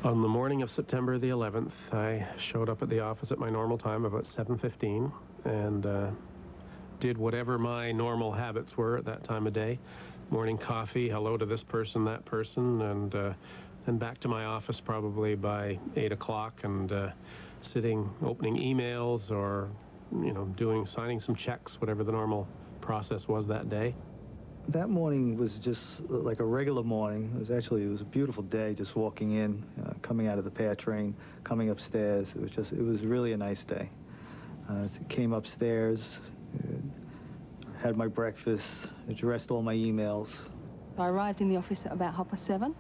On the morning of September the 11th, I showed up at the office at my normal time, about 7:15, and did whatever my normal habits were at that time of day. Morning coffee, hello to this person, that person, and then back to my office probably by 8 o'clock, and sitting, opening emails, or, you know, signing some checks, whatever the normal process was that day. That morning was just like a regular morning. It was a beautiful day, just walking in, coming out of the PATH train, coming upstairs. It was really a nice day. Came upstairs, had my breakfast, addressed all my emails. I arrived in the office at about 7:30.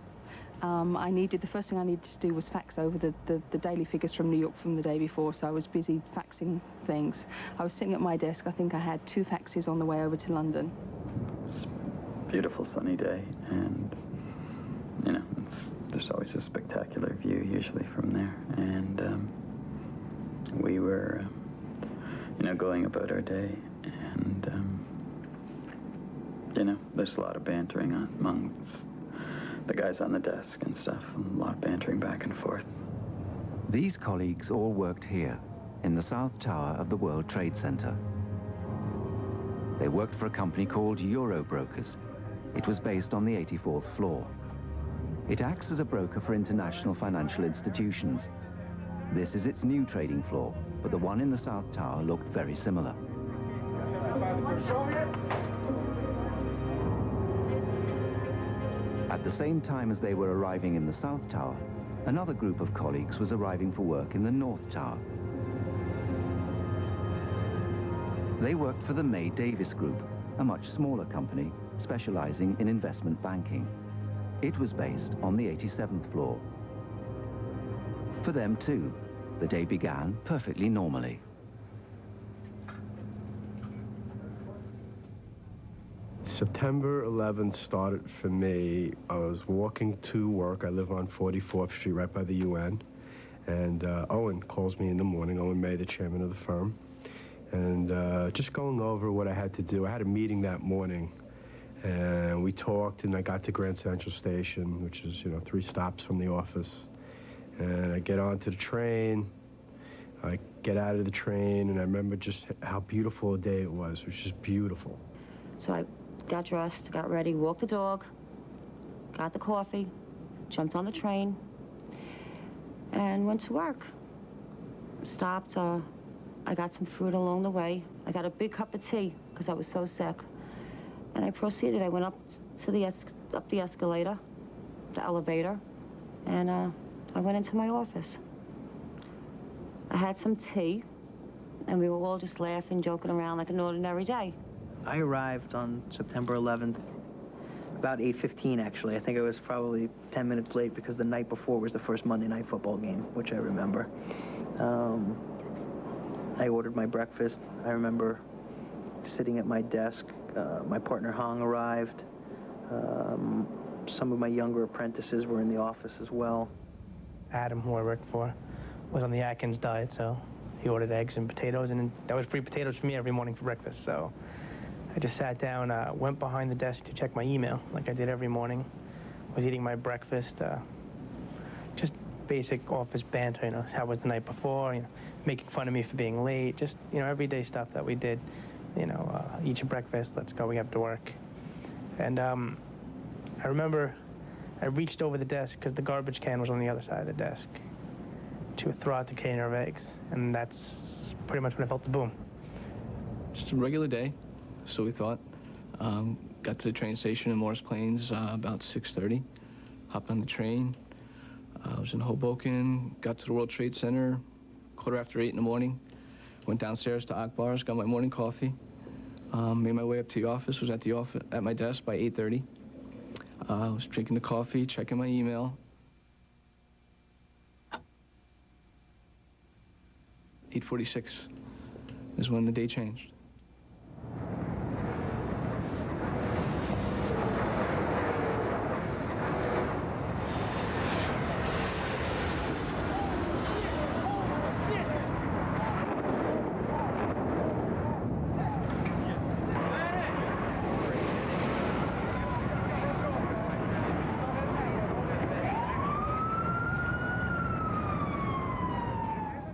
The first thing I needed to do was fax over the daily figures from New York from the day before, so I was busy faxing things. I was sitting at my desk. I think I had 2 faxes on the way over to London. It was a beautiful sunny day, and, you know, there's always a spectacular view usually from there, and we were, you know, going about our day, and, you know, there's a lot of bantering amongst the guys on the desk and stuff, and a lot of bantering back and forth. These colleagues all worked here, in the South Tower of the World Trade Center. They worked for a company called Eurobrokers. It was based on the 84th floor. It acts as a broker for international financial institutions. This is its new trading floor, but the one in the South Tower looked very similar. At the same time as they were arriving in the South Tower, another group of colleagues was arriving for work in the North Tower. They worked for the May Davis Group, a much smaller company specializing in investment banking. It was based on the 87th floor. For them too, the day began perfectly normally. September 11th started for me. I was walking to work. I live on 44th Street, right by the UN. And Owen calls me in the morning, Owen May, the chairman of the firm. And just going over what I had to do. I had a meeting that morning, and we talked, and I got to Grand Central Station, which is, you know, 3 stops from the office. And I get onto the train. I get out of the train, and I remember just how beautiful a day it was. It was just beautiful. So I got dressed, got ready, walked the dog, got the coffee, jumped on the train, and went to work. Stopped, I got some fruit along the way. I got a big cup of tea, because I was so sick. And I proceeded. I went up the escalator, the elevator, and I went into my office. I had some tea, and we were all just laughing, joking around like an ordinary day. I arrived on September 11th, about 8:15 actually. I think I was probably 10 minutes late because the night before was the first Monday Night Football game, which I remember. I ordered my breakfast. I remember sitting at my desk. My partner Hong arrived. Some of my younger apprentices were in the office as well. Adam, who I worked for, was on the Atkins diet, so he ordered eggs and potatoes, and that was free potatoes for me every morning for breakfast. So I just sat down, went behind the desk to check my email, like I did every morning. Was eating my breakfast, just basic office banter, you know, how was the night before, you know, making fun of me for being late, just, you know, everyday stuff that we did, you know, eat your breakfast, let's go, we have to work. And I remember I reached over the desk, because the garbage can was on the other side of the desk, to throw out the container of eggs, and that's pretty much when I felt the boom. Just a regular day, so we thought. Got to the train station in Morris Plains about 6:30, hopped on the train. I was in Hoboken, got to the World Trade Center, 8:15 in the morning, went downstairs to Akbar's, got my morning coffee, made my way up to the office, was at my desk by 8:30. I was drinking the coffee, checking my email. 8:46 is when the day changed.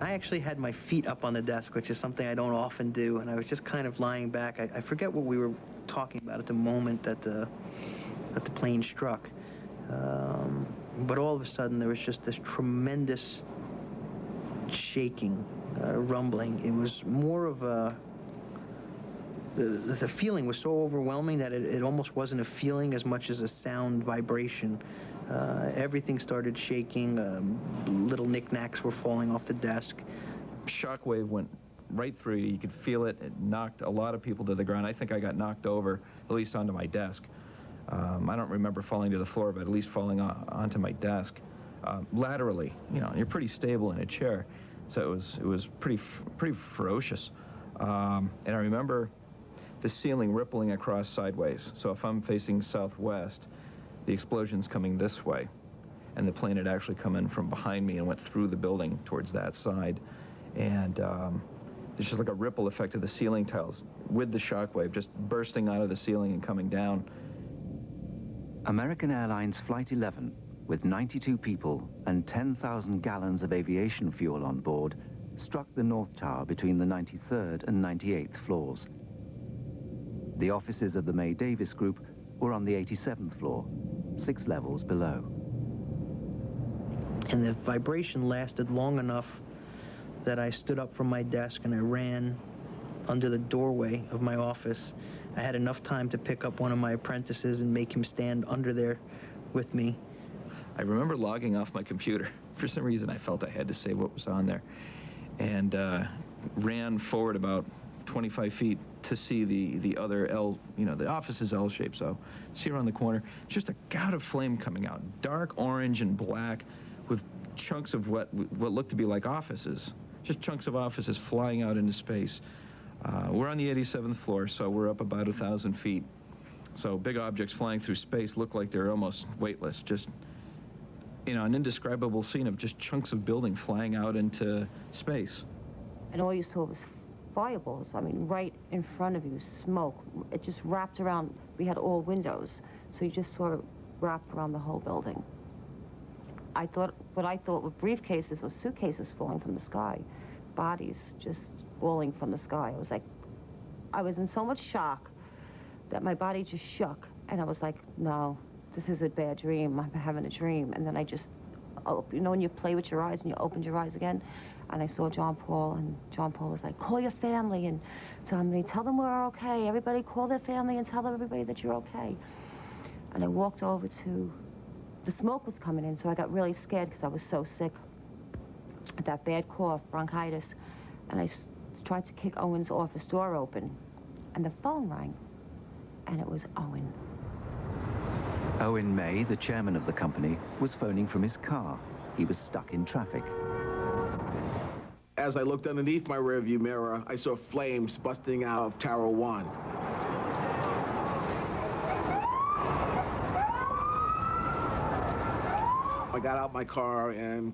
I actually had my feet up on the desk, which is something I don't often do, and I was just kind of lying back. I forget what we were talking about at the moment that the plane struck. But all of a sudden, there was just this tremendous shaking, rumbling. It was more of a... The feeling was so overwhelming that it almost wasn't a feeling as much as a sound vibration. Everything started shaking. Little knickknacks were falling off the desk. Shockwave went right through you. You could feel it. It knocked a lot of people to the ground. I think I got knocked over, at least onto my desk. I don't remember falling to the floor, but at least falling onto my desk. Laterally, you know, you're pretty stable in a chair, so it was pretty ferocious. And I remember the ceiling rippling across sideways. So if I'm facing southwest, the explosion's coming this way, and the plane had actually come in from behind me and went through the building towards that side. And there's just like a ripple effect of the ceiling tiles with the shockwave just bursting out of the ceiling and coming down. American Airlines Flight 11, with 92 people and 10,000 gallons of aviation fuel on board, struck the North Tower between the 93rd and 98th floors. The offices of the May Davis Group were on the 87th floor, 6 levels below. And the vibration lasted long enough that I stood up from my desk and I ran under the doorway of my office. I had enough time to pick up one of my apprentices and make him stand under there with me. I remember logging off my computer. For some reason, I felt I had to say what was on there. And ran forward about 25 feet to see the other L, you know, the office is L-shaped, so see around the corner, just a gout of flame coming out, dark orange and black, with chunks of what looked to be like offices, just chunks of offices flying out into space. We're on the 87th floor, so we're up about 1,000 feet. So big objects flying through space look like they're almost weightless, just, you know, an indescribable scene of just chunks of building flying out into space. And all you saw was fireballs. I mean, right in front of you, smoke. It just wrapped around. We had all windows, so you just saw it wrap around the whole building. What I thought were briefcases or suitcases falling from the sky, bodies just falling from the sky. I was in so much shock that my body just shook, and I was like, no, this is a bad dream. I'm having a dream. And then I just, you know, when you play with your eyes and you opened your eyes again, and I saw John Paul, and John Paul was like, call your family and tell them we're okay. Everybody call their family and tell everybody that you're okay. And I walked over to, the smoke was coming in, so I got really scared because I was so sick. That bad cough, bronchitis. And I tried to kick Owen's office door open, and the phone rang, and it was Owen. Owen May, the chairman of the company, was phoning from his car. He was stuck in traffic. As I looked underneath my rearview mirror, I saw flames busting out of Tower 1. I got out my car and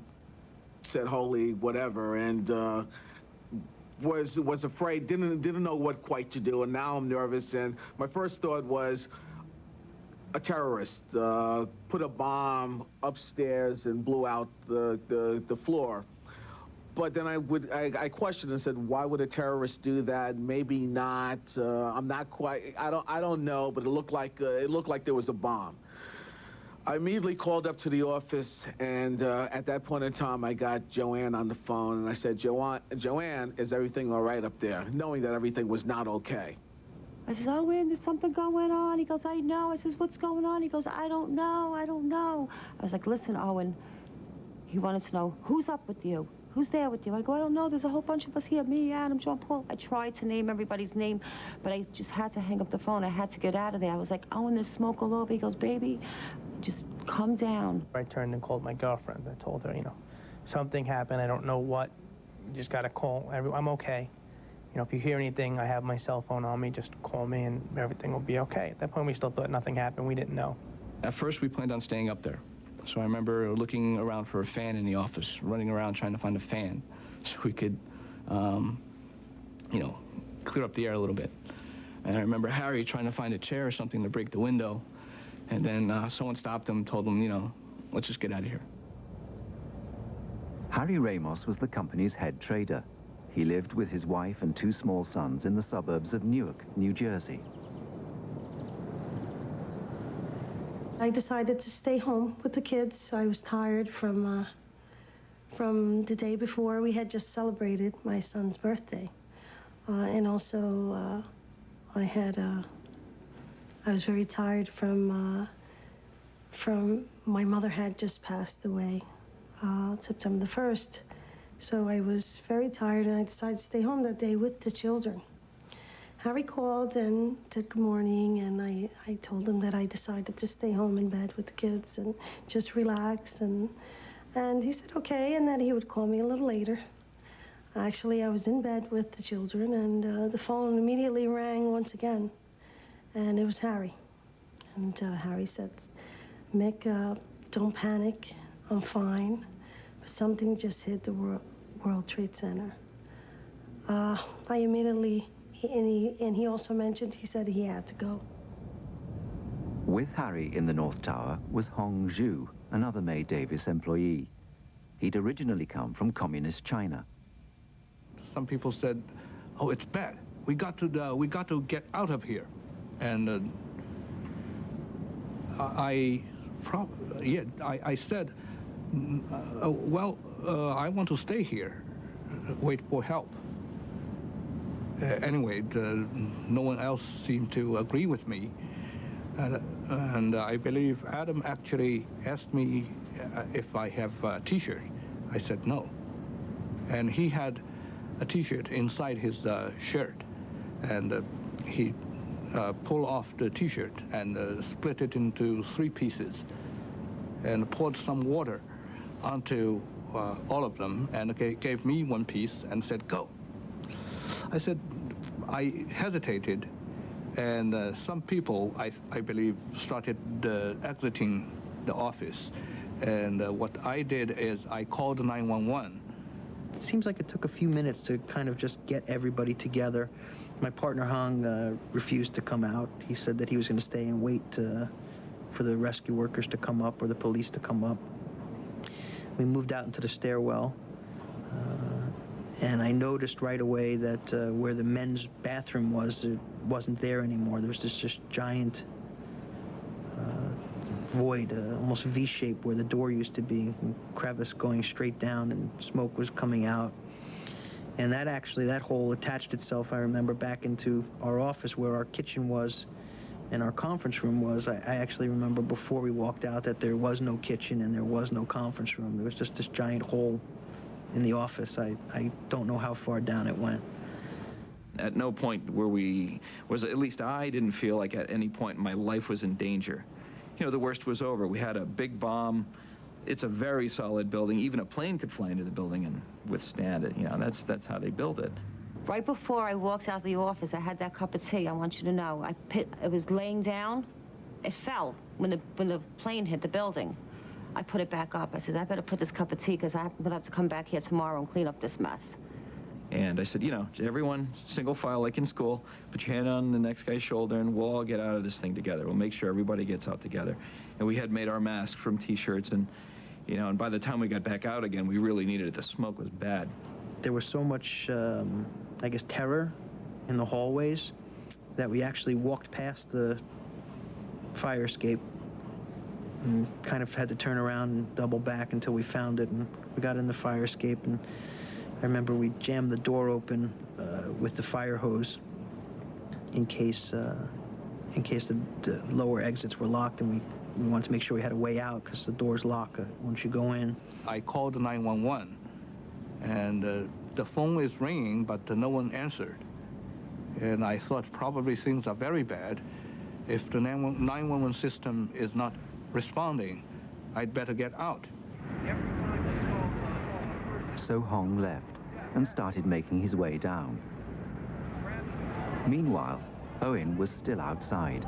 said, holy whatever, and was afraid, didn't know what quite to do, and now I'm nervous, and my first thought was a terrorist put a bomb upstairs and blew out the floor. But then I questioned and said, why would a terrorist do that? Maybe not. I'm not quite. I don't know. But it looked like there was a bomb. I immediately called up to the office, and at that point in time, I got Joanne on the phone, and I said, Joanne, is everything all right up there? Knowing that everything was not okay. I said, Owen, there's something going on. He goes, I know. I says, what's going on? He goes, I don't know. I don't know. I was like, listen, Owen. He wanted to know, who's up with you? Who's there with you? I go, I don't know. There's a whole bunch of us here. Me, Adam, John Paul. I tried to name everybody's name, but I just had to hang up the phone. I had to get out of there. I was like, Owen, there's smoke all over. He goes, baby, just calm down. I turned and called my girlfriend. I told her, you know, something happened. I don't know what. You just got to call. I'm okay. You know, if you hear anything, I have my cell phone on me. Just call me and everything will be okay. At that point, we still thought nothing happened. We didn't know. At first, we planned on staying up there. So I remember looking around for a fan in the office, running around trying to find a fan so we could, you know, clear up the air a little bit. And I remember Harry trying to find a chair or something to break the window. And then someone stopped him, told him, you know, let's just get out of here. Harry Ramos was the company's head trader. He lived with his wife and 2 small sons in the suburbs of Newark, New Jersey. I decided to stay home with the kids. I was tired from the day before. We had just celebrated my son's birthday. And also, I was very tired from my mother had just passed away September the 1st. So I was very tired, and I decided to stay home that day with the children. Harry called and said good morning, and I told him that I decided to stay home in bed with the kids and just relax. And he said okay, and that he would call me a little later. Actually, I was in bed with the children, and the phone immediately rang once again. And it was Harry. And Harry said, Mick, don't panic. I'm fine. But something just hit the World Trade Center. I immediately, and he also mentioned, he said he had to go. With Harry in the North Tower was Hong Zhu, another May Davis employee. He'd originally come from communist China. Some people said, "Oh, it's bad. We got to get out of here," and I said, "Well, I want to stay here, wait for help." Anyway, no one else seemed to agree with me, and I believe Adam actually asked me if I have a T-shirt. I said no, and he had a T-shirt inside his shirt, and he pulled off the T-shirt and split it into 3 pieces and poured some water onto all of them, and gave me 1 piece and said, "Go." I said, I hesitated, and some people, I believe, started exiting the office, and what I did is I called 911. It seems like it took a few minutes to kind of just get everybody together. My partner, Hong, refused to come out. He said that he was going to stay and wait for the rescue workers to come up or the police to come up. We moved out into the stairwell, and I noticed right away that where the men's bathroom was, it wasn't there anymore. There was this giant void, almost V-shaped, where the door used to be, and crevice going straight down, and smoke was coming out. And that hole attached itself, I remember, back into our office where our kitchen was and our conference room was. I actually remember before we walked out that there was no kitchen and there was no conference room. There was just this giant hole in the office. I don't know how far down it went. At no point at least I didn't feel like at any point my life was in danger. You know, the worst was over. We had a big bomb. It's a very solid building. Even a plane could fly into the building and withstand it. You know, that's how they build it. Right before I walked out of the office, I had that cup of tea. I want you to know. It was laying down. It fell when the plane hit the building. I put it back up. I said, I better put this cup of tea because I'm going to have to come back here tomorrow and clean up this mess. And I said, you know, everyone, single file like in school, put your hand on the next guy's shoulder and we'll all get out of this thing together. We'll make sure everybody gets out together. And we had made our masks from T-shirts, and, you know, and by the time we got back out again, we really needed it. The smoke was bad. There was so much, I guess, terror in the hallways that we actually walked past the fire escape and kind of had to turn around and double back until we found it, and we got in the fire escape. And I remember we jammed the door open with the fire hose in case the lower exits were locked, and we wanted to make sure we had a way out because the doors lock once you go in. I called 911, and the phone is ringing, but no one answered. And I thought probably things are very bad. If the 911 system is not responding, I'd better get out. So Hong left and started making his way down. Meanwhile, Owen was still outside.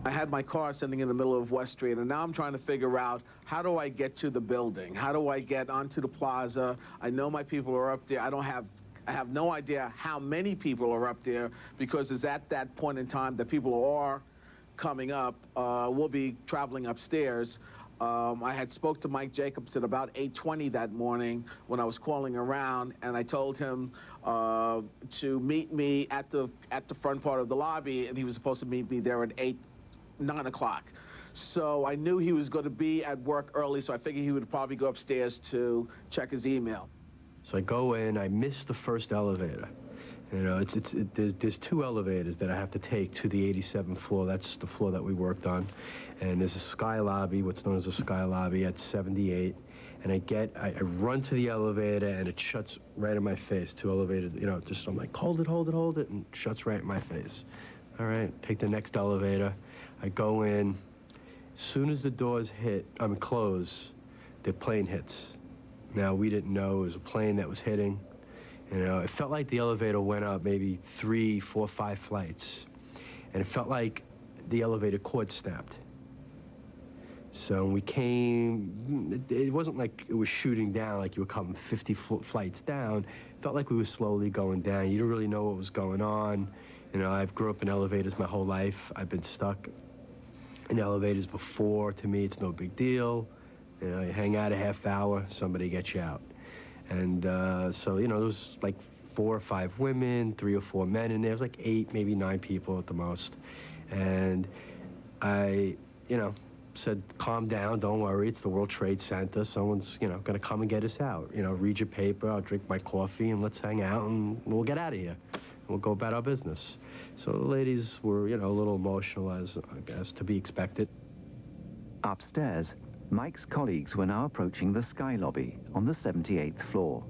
I had my car sitting in the middle of West Street, and now I'm trying to figure out, how do I get to the building? How do I get onto the plaza? I know my people are up there. I have no idea how many people are up there, because it's at that point in time that people are coming up. We'll be traveling upstairs. I had spoke to Mike Jacobs at about 8:20 that morning when I was calling around, and I told him to meet me at the front part of the lobby, and he was supposed to meet me there at 9 o'clock. So I knew he was going to be at work early, so I figured he would probably go upstairs to check his email. So I go in, I miss the first elevator. You know, there's 2 elevators that I have to take to the 87th floor. That's the floor that we worked on. And there's a sky lobby, what's known as a sky lobby at 78. And I run to the elevator, and it shuts right in my face. 2 elevators, you know, just I'm like, hold it, hold it, hold it, and it shuts right in my face. All right, take the next elevator. I go in. As soon as the doors close, the plane hits. Now, we didn't know it was a plane that was hitting. You know, it felt like the elevator went up maybe 3, 4, 5 flights. And it felt like the elevator cord snapped. So when we came, it wasn't like it was shooting down, like you were coming 50 flights down. It felt like we were slowly going down. You didn't really know what was going on. You know, I've grew up in elevators my whole life. I've been stuck in elevators before. To me, it's no big deal. You know, you hang out a half hour, somebody gets you out. And so, you know, there was like 4 or 5 women, 3 or 4 men in there. It was like 8, maybe 9 people at the most. And I, you know, said, calm down, don't worry, it's the World Trade Center. Someone's, you know, going to come and get us out. You know, read your paper, I'll drink my coffee, and let's hang out, and we'll get out of here. And we'll go about our business. So the ladies were, you know, a little emotional, as I guess, to be expected. Upstairs, Mike's colleagues were now approaching the sky lobby on the 78th floor.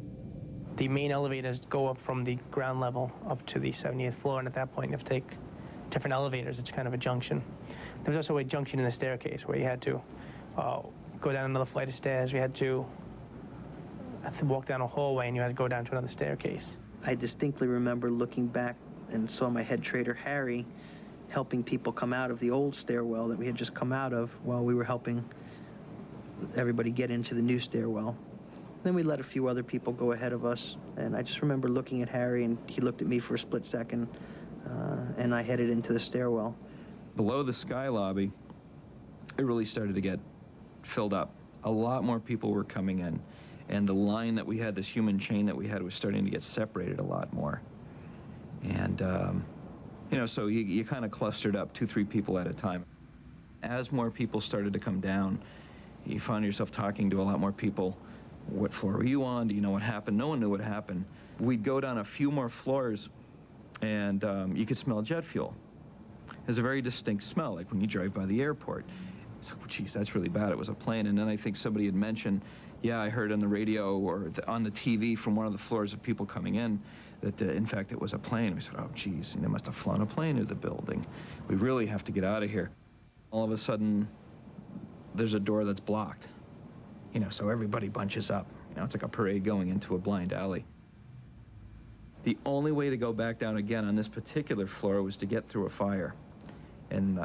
The main elevators go up from the ground level up to the 78th floor, and at that point you have to take different elevators. It's kind of a junction. There was also a junction in the staircase where you had to go down another flight of stairs. You had to walk down a hallway, and you had to go down to another staircase. I distinctly remember looking back and saw my head trader, Harry, helping people come out of the old stairwell that we had just come out of while we were helping everybody get into the new stairwell. Then we let a few other people go ahead of us, and I just remember looking at Harry, and he looked at me for a split second, and I headed into the stairwell. Below the sky lobby, it really started to get filled up. A lot more people were coming in, and the line that we had, this human chain that we had, was starting to get separated a lot more. And, you know, so you kind of clustered up 2, 3 people at a time. As more people started to come down, you found yourself talking to a lot more people. What floor were you on? Do you know what happened? No one knew what happened. We'd go down a few more floors, and you could smell jet fuel. There's a very distinct smell, like when you drive by the airport. It's like, oh, geez, that's really bad. It was a plane. And then I think somebody had mentioned, yeah, I heard on the radio or on the TV from one of the floors of people coming in that, in fact, it was a plane. We said, oh, geez, they must have flown a plane into the building. We really have to get out of here. All of a sudden, there's a door that's blocked. You know, so everybody bunches up. You know, it's like a parade going into a blind alley. The only way to go back down again on this particular floor was to get through a fire. And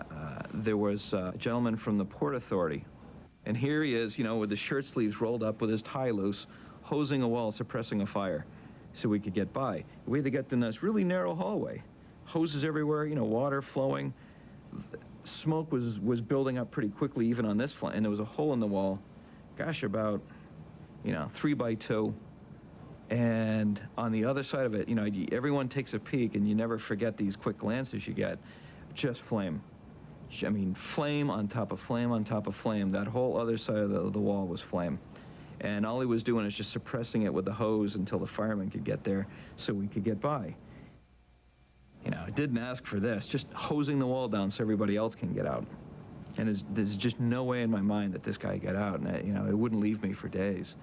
there was a gentleman from the Port Authority. And here he is, you know, with his shirt sleeves rolled up with his tie loose, hosing a wall, suppressing a fire so we could get by. We had to get in this really narrow hallway. Hoses everywhere, you know, water flowing. Smoke was building up pretty quickly even on this flight, and there was a hole in the wall, gosh, about, you know, 3 by 2. And on the other side of it, you know, everyone takes a peek, and you never forget these quick glances you get. Just flame. I mean, flame on top of flame on top of flame. That whole other side of the wall was flame. And all he was doing is just suppressing it with the hose until the firemen could get there so we could get by. You know, I didn't ask for this, just hosing the wall down so everybody else can get out. And there's just no way in my mind that this guy got out, and you know, it wouldn't leave me for days.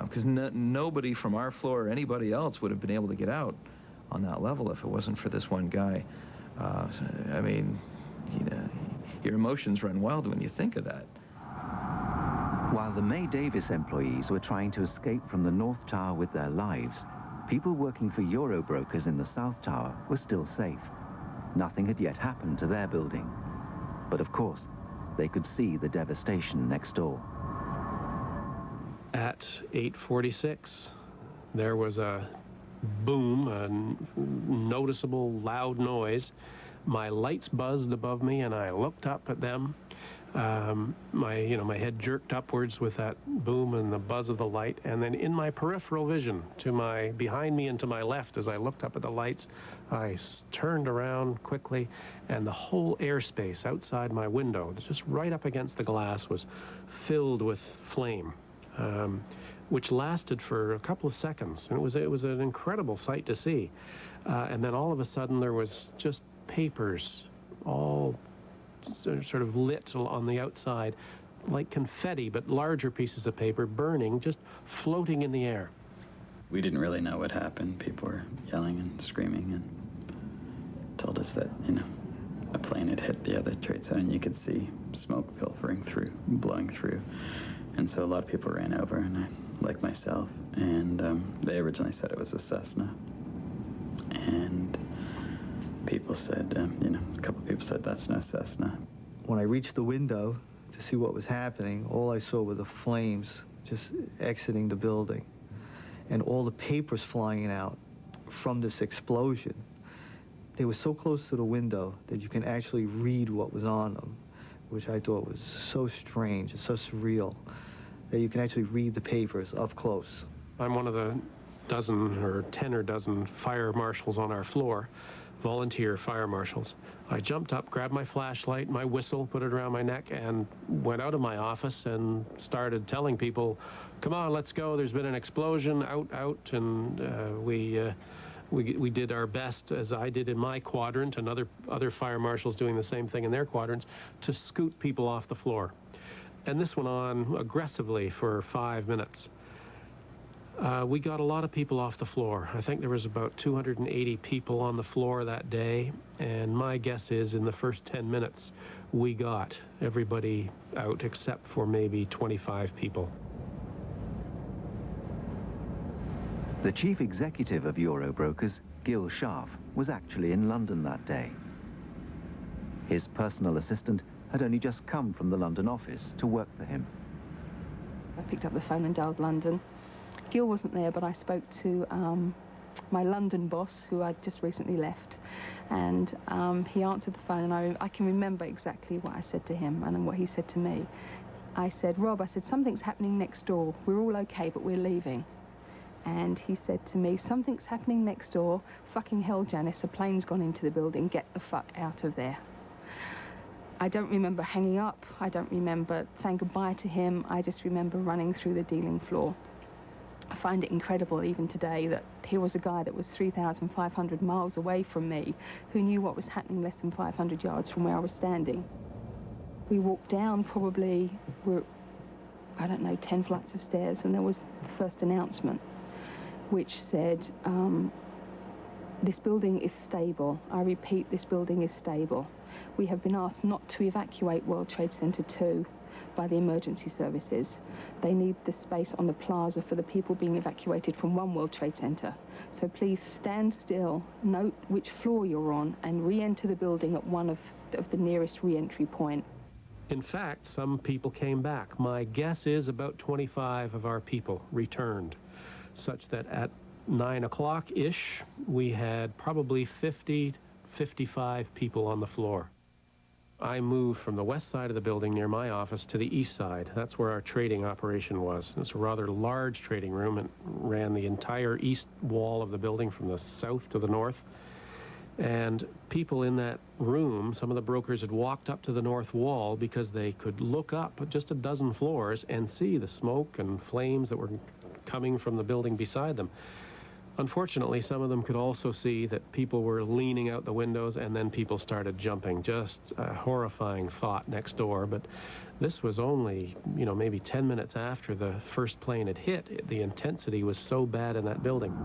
Because nobody from our floor or anybody else would have been able to get out on that level if it wasn't for this one guy. I mean, you know, your emotions run wild when you think of that. While the May Davis employees were trying to escape from the North Tower with their lives, people working for Euro brokers in the South Tower were still safe. Nothing had yet happened to their building. But of course, they could see the devastation next door. At 8:46, there was a boom, a noticeable loud noise. My lights buzzed above me, and I looked up at them. My head jerked upwards with that boom and the buzz of the light, and then in my peripheral vision, behind me and to my left, as I looked up at the lights, I turned around quickly, and the whole airspace outside my window, just right up against the glass, was filled with flame, which lasted for a couple of seconds. And it was an incredible sight to see. And then all of a sudden, there was just papers all sort of lit on the outside, like confetti, but larger pieces of paper burning, just floating in the air. We didn't really know what happened. People were yelling and screaming and told us that, a plane had hit the other Trade Center, and you could see smoke pilfering through, blowing through. And so a lot of people ran over, and I, like myself, and they originally said it was a Cessna. And people said, a couple people said, that's no Cessna. When I reached the window to see what was happening, all I saw were the flames just exiting the building and all the papers flying out from this explosion. They were so close to the window that you can actually read what was on them, which I thought was so strange and so surreal, that you can actually read the papers up close. I'm one of the dozen or 10 or dozen fire marshals on our floor, volunteer fire marshals. I jumped up, grabbed my flashlight, my whistle, put it around my neck, and went out of my office and started telling people, come on, let's go, there's been an explosion, out, and we did our best, as I did in my quadrant, and other fire marshals doing the same thing in their quadrants, to scoot people off the floor. And this went on aggressively for 5 minutes. We got a lot of people off the floor. I think there was about 280 people on the floor that day, and my guess is in the first 10 minutes, we got everybody out except for maybe 25 people. The chief executive of Eurobrokers, Gil Scharf, was actually in London that day. His personal assistant had only just come from the London office to work for him. I picked up the phone and dialed London. Gil wasn't there, but I spoke to my London boss, who I'd just recently left, and he answered the phone, and I can remember exactly what I said to him and what he said to me. I said, Rob, I said, something's happening next door. We're all okay, but we're leaving. And he said to me, something's happening next door. Fucking hell, Janice, a plane's gone into the building. Get the fuck out of there. I don't remember hanging up. I don't remember saying goodbye to him. I just remember running through the dealing floor. I find it incredible even today that here was a guy that was 3,500 miles away from me who knew what was happening less than 500 yards from where I was standing. We walked down probably, I don't know, 10 flights of stairs, and there was the first announcement, which said, this building is stable. I repeat, this building is stable. We have been asked not to evacuate World Trade Center 2 by the emergency services. They need the space on the plaza for the people being evacuated from one World Trade Center. So please stand still, note which floor you're on, and re-enter the building at one of the nearest re-entry point. In fact, some people came back. My guess is about 25 of our people returned, such that at 9 o'clock-ish, we had probably 50, 55 people on the floor. I moved from the west side of the building near my office to the east side. That's where our trading operation was. It was a rather large trading room. It ran the entire east wall of the building from the south to the north. And people in that room, some of the brokers had walked up to the north wall because they could look up just a dozen floors and see the smoke and flames that were coming from the building beside them. Unfortunately, some of them could also see that people were leaning out the windows, and then people started jumping. Just a horrifying thought next door. But this was only, maybe 10 minutes after the first plane had hit. The intensity was so bad in that building.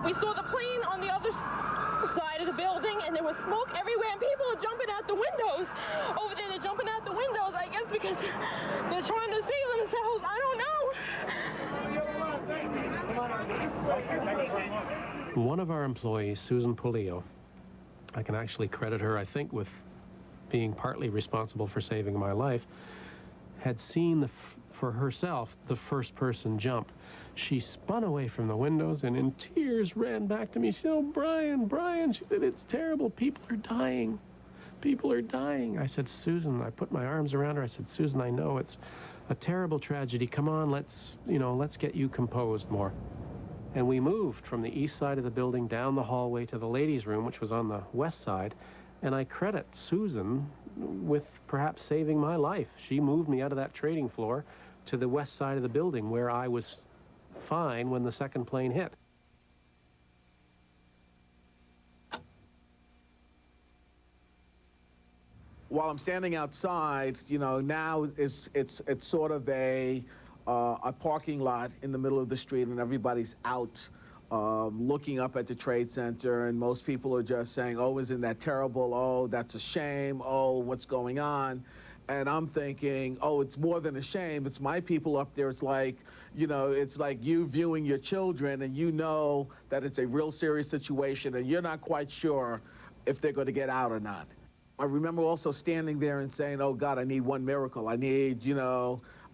We saw the plane on the other side of the building, and there was smoke everywhere, and people are jumping out the windows. Over there, they're jumping out the windows, I guess, because they're trying to save themselves. I don't know. One of our employees, Susan Polillo, I can actually credit her, I think, with being partly responsible for saving my life. had seen for herself the first person jump. She spun away from the windows and in tears ran back to me. She said, "Oh, Brian, Brian," she said, "it's terrible. People are dying. People are dying." I said, "Susan," I put my arms around her. I said, "Susan, I know it's a terrible tragedy. Come on, let's get you composed more." And we moved from the east side of the building down the hallway to the ladies' room, which was on the west side. And I credit Susan with perhaps saving my life. She moved me out of that trading floor to the west side of the building where I was fine when the second plane hit. While I'm standing outside, now it's sort of a parking lot in the middle of the street, and everybody's out looking up at the Trade Center, and most people are just saying, "Oh, isn't that terrible? Oh, that's a shame. Oh, what's going on?" And I'm thinking, oh, it's more than a shame. It's my people up there. It's like, it's like you viewing your children, and you know that it's a real serious situation, and you're not quite sure if they're going to get out or not. I remember also standing there and saying, "Oh, God, I need one miracle. I need,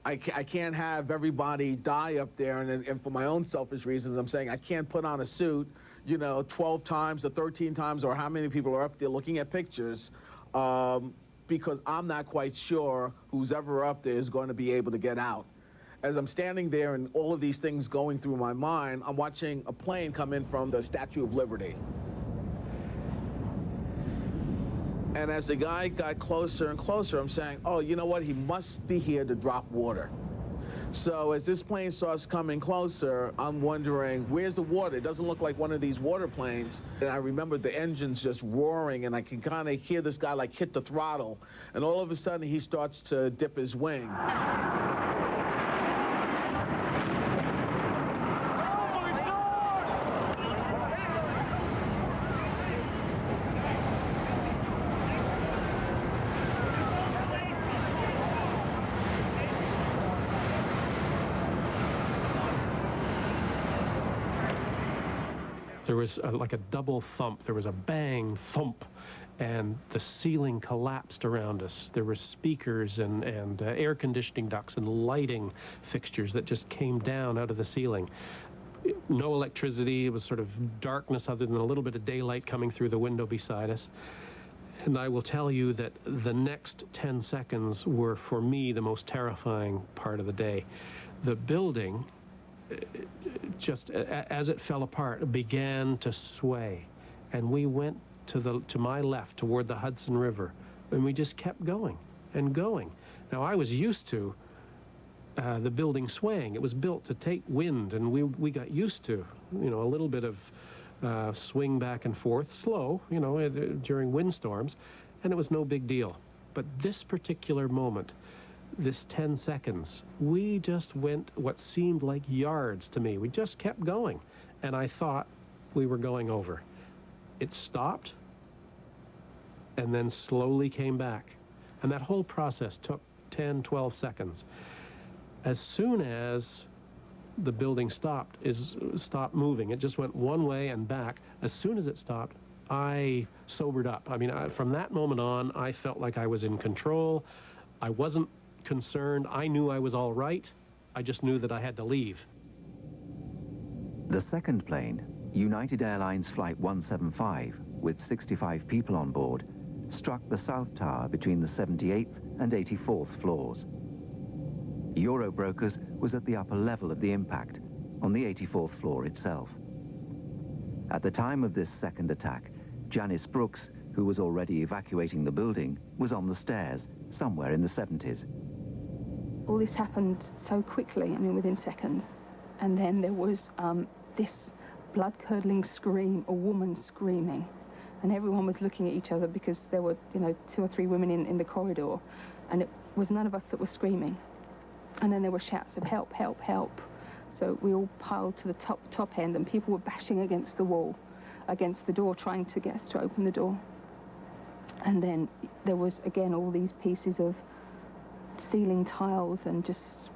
I can't have everybody die up there." And for my own selfish reasons, I'm saying I can't put on a suit, 12 times or 13 times, or how many people are up there looking at pictures, because I'm not quite sure who's ever up there is going to be able to get out. As I'm standing there and all of these things going through my mind, I'm watching a plane come in from the Statue of Liberty. And as the guy got closer and closer, I'm saying, "Oh, you know what? He must be here to drop water." So as this plane starts coming closer, I'm wondering, where's the water? It doesn't look like one of these water planes. And I remember the engines just roaring, and I can kind of hear this guy like hit the throttle. And all of a sudden, he starts to dip his wing. There was like a double thump. There was a bang, thump, and the ceiling collapsed around us. There were speakers and air conditioning ducts and lighting fixtures that just came down out of the ceiling. No electricity. It was sort of darkness other than a little bit of daylight coming through the window beside us. And I will tell you that the next 10 seconds were, for me, the most terrifying part of the day. The building, just as it fell apart, began to sway, and we went to my left toward the Hudson River, and we just kept going and going. Now, I was used to the building swaying. It was built to take wind, and we got used to a little bit of swing back and forth, slow, during windstorms, and it was no big deal. But this particular moment, this 10 seconds, we just went what seemed like yards to me. We just kept going, and I thought we were going over. It stopped, and then slowly came back. And that whole process took 10, 12 seconds. As soon as the building stopped moving, it just went one way and back. As soon as it stopped, I sobered up. I mean, from that moment on, I felt like I was in control. I wasn't concerned. I knew I was all right. I just knew that I had to leave. The second plane, United Airlines Flight 175, with 65 people on board, struck the South Tower between the 78th and 84th floors. Eurobrokers was at the upper level of the impact, on the 84th floor itself. At the time of this second attack, Janice Brooks, who was already evacuating the building, was on the stairs, somewhere in the 70s. All this happened so quickly, I mean, within seconds. And then there was this blood-curdling scream, a woman screaming. And everyone was looking at each other because there were, 2 or 3 women in the corridor. And it was none of us that were screaming. And then there were shouts of help, help, help. So we all piled to the top end, and people were bashing against the wall, against the door, trying to get us to open the door. And then there was, again, all these pieces of ceiling tiles, and just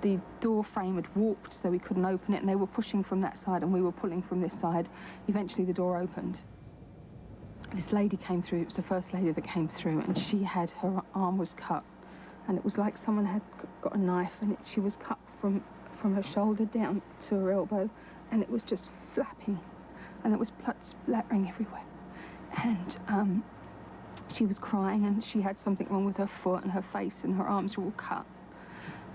the door frame had warped, so we couldn't open it, and they were pushing from that side, and we were pulling from this side. Eventually, the door opened. This lady came through. It was the first lady that came through, and she had, her arm was cut, and it was like someone had got a knife, and she was cut from her shoulder down to her elbow, and it was just flapping, and there was blood splattering everywhere. And she was crying, and she had something wrong with her foot, and her face and her arms were all cut.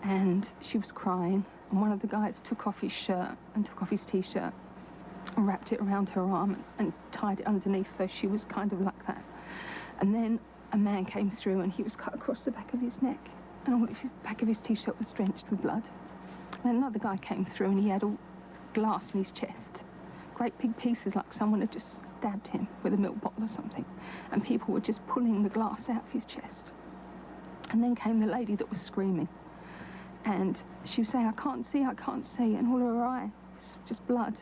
And she was crying, and one of the guys took off his shirt and took off his T-shirt and wrapped it around her arm and tied it underneath, so she was kind of like that. And then a man came through, and he was cut across the back of his neck, and all of the back of his T-shirt was drenched with blood. And another guy came through, and he had all glass in his chest, great big pieces, like someone had just stabbed him with a milk bottle or something, and people were just pulling the glass out of his chest. And then came the lady that was screaming, and she was saying, I can't see, and all her eye was just blood.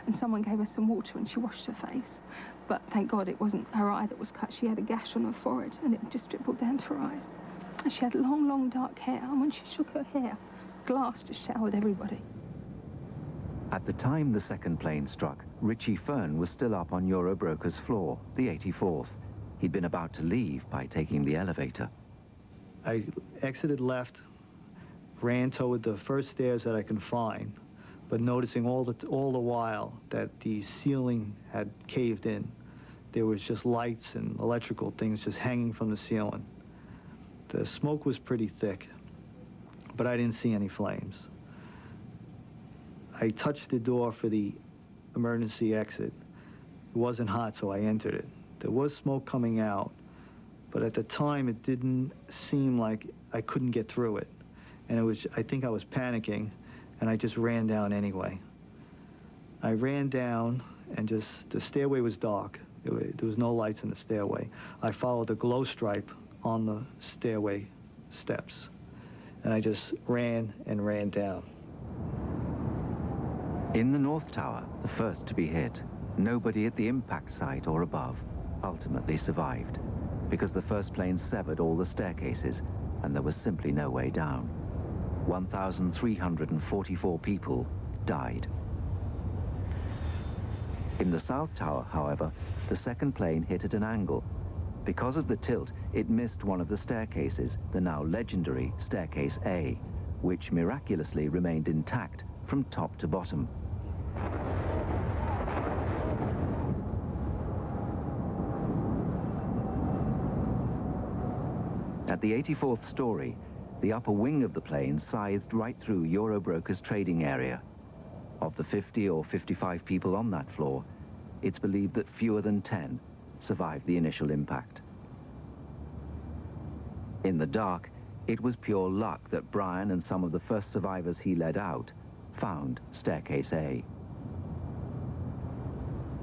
And someone gave her some water, and she washed her face. But thank God it wasn't her eye that was cut. She had a gash on her forehead, and it just dribbled down to her eyes. And she had long, long dark hair, and when she shook her hair, glass just showered everybody. At the time the second plane struck, Richie Fern was still up on Eurobroker's floor, the 84th. He'd been about to leave by taking the elevator. I exited left, ran toward the first stairs that I could find, but noticing all the while that the ceiling had caved in. There was just lights and electrical things just hanging from the ceiling. The smoke was pretty thick, but I didn't see any flames. I touched the door for the emergency exit. It wasn't hot, so I entered it. There was smoke coming out, but at the time it didn't seem like I couldn't get through it. And I think I was panicking, and I just ran down anyway. I ran down, and the stairway was dark. There was no lights in the stairway. I followed the glow stripe on the stairway steps, and I just ran and ran down. In the North Tower, the first to be hit, nobody at the impact site or above ultimately survived, because the first plane severed all the staircases, and there was simply no way down. 1,344 people died. In the South Tower, however, the second plane hit at an angle. Because of the tilt, it missed one of the staircases, the now legendary Staircase A, which miraculously remained intact from top to bottom. At the 84th story, the upper wing of the plane scythed right through Eurobroker's trading area. Of the 50 or 55 people on that floor, it's believed that fewer than 10 survived the initial impact. In the dark, it was pure luck that Brian and some of the first survivors he led out found Staircase A.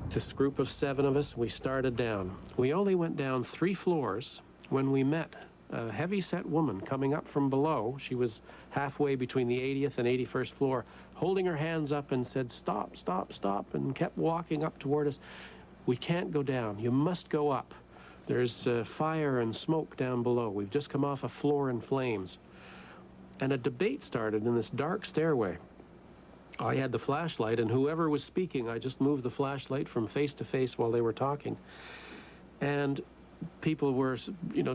This group of 7 of us, we started down. We only went down 3 floors when we met a heavy-set woman coming up from below. She was halfway between the 80th and 81st floor, holding her hands up and said, "Stop, stop, stop," and kept walking up toward us. "We can't go down. You must go up. There's fire and smoke down below. We've just come off a floor in flames." And a debate started in this dark stairway. I had the flashlight, and whoever was speaking, I just moved the flashlight from face to face while they were talking. And people were,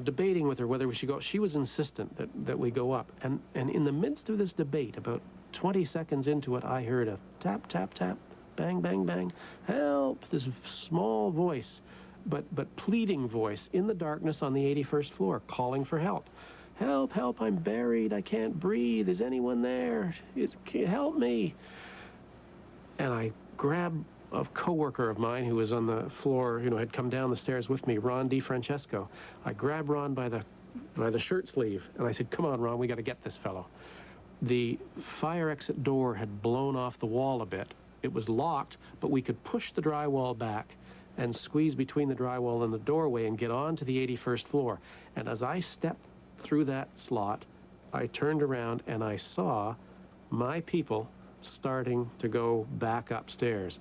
debating with her whether we should go. She was insistent that we go up. And in the midst of this debate, about 20 seconds into it, I heard a tap, tap, tap, bang, bang, bang, help, this small voice, but pleading voice in the darkness on the 81st floor, calling for help. "Help, help, I'm buried, I can't breathe, is anyone there? Help me." And I grabbed a coworker of mine who was on the floor, had come down the stairs with me, Ron DiFrancesco. I grabbed Ron by the shirt sleeve, and I said, "Come on, Ron, we got to get this fellow." The fire exit door had blown off the wall a bit. It was locked, but we could push the drywall back and squeeze between the drywall and the doorway and get onto the 81st floor. And as I stepped through that slot, I turned around and I saw my people starting to go back upstairs,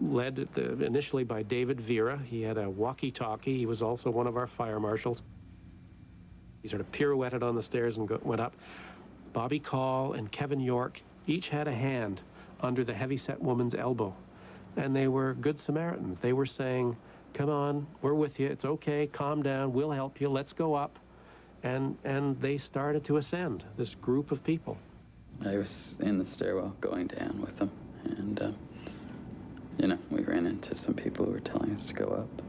led initially by David Vera. He had a walkie-talkie. He was also one of our fire marshals. He sort of pirouetted on the stairs and went up. Bobby Call and Kevin York each had a hand under the heavy-set woman's elbow. And they were good Samaritans. They were saying, "Come on, we're with you. It's okay. Calm down. We'll help you. Let's go up." and they started to ascend, this group of people. I was in the stairwell going down with them, and, you know, we ran into some people who were telling us to go up,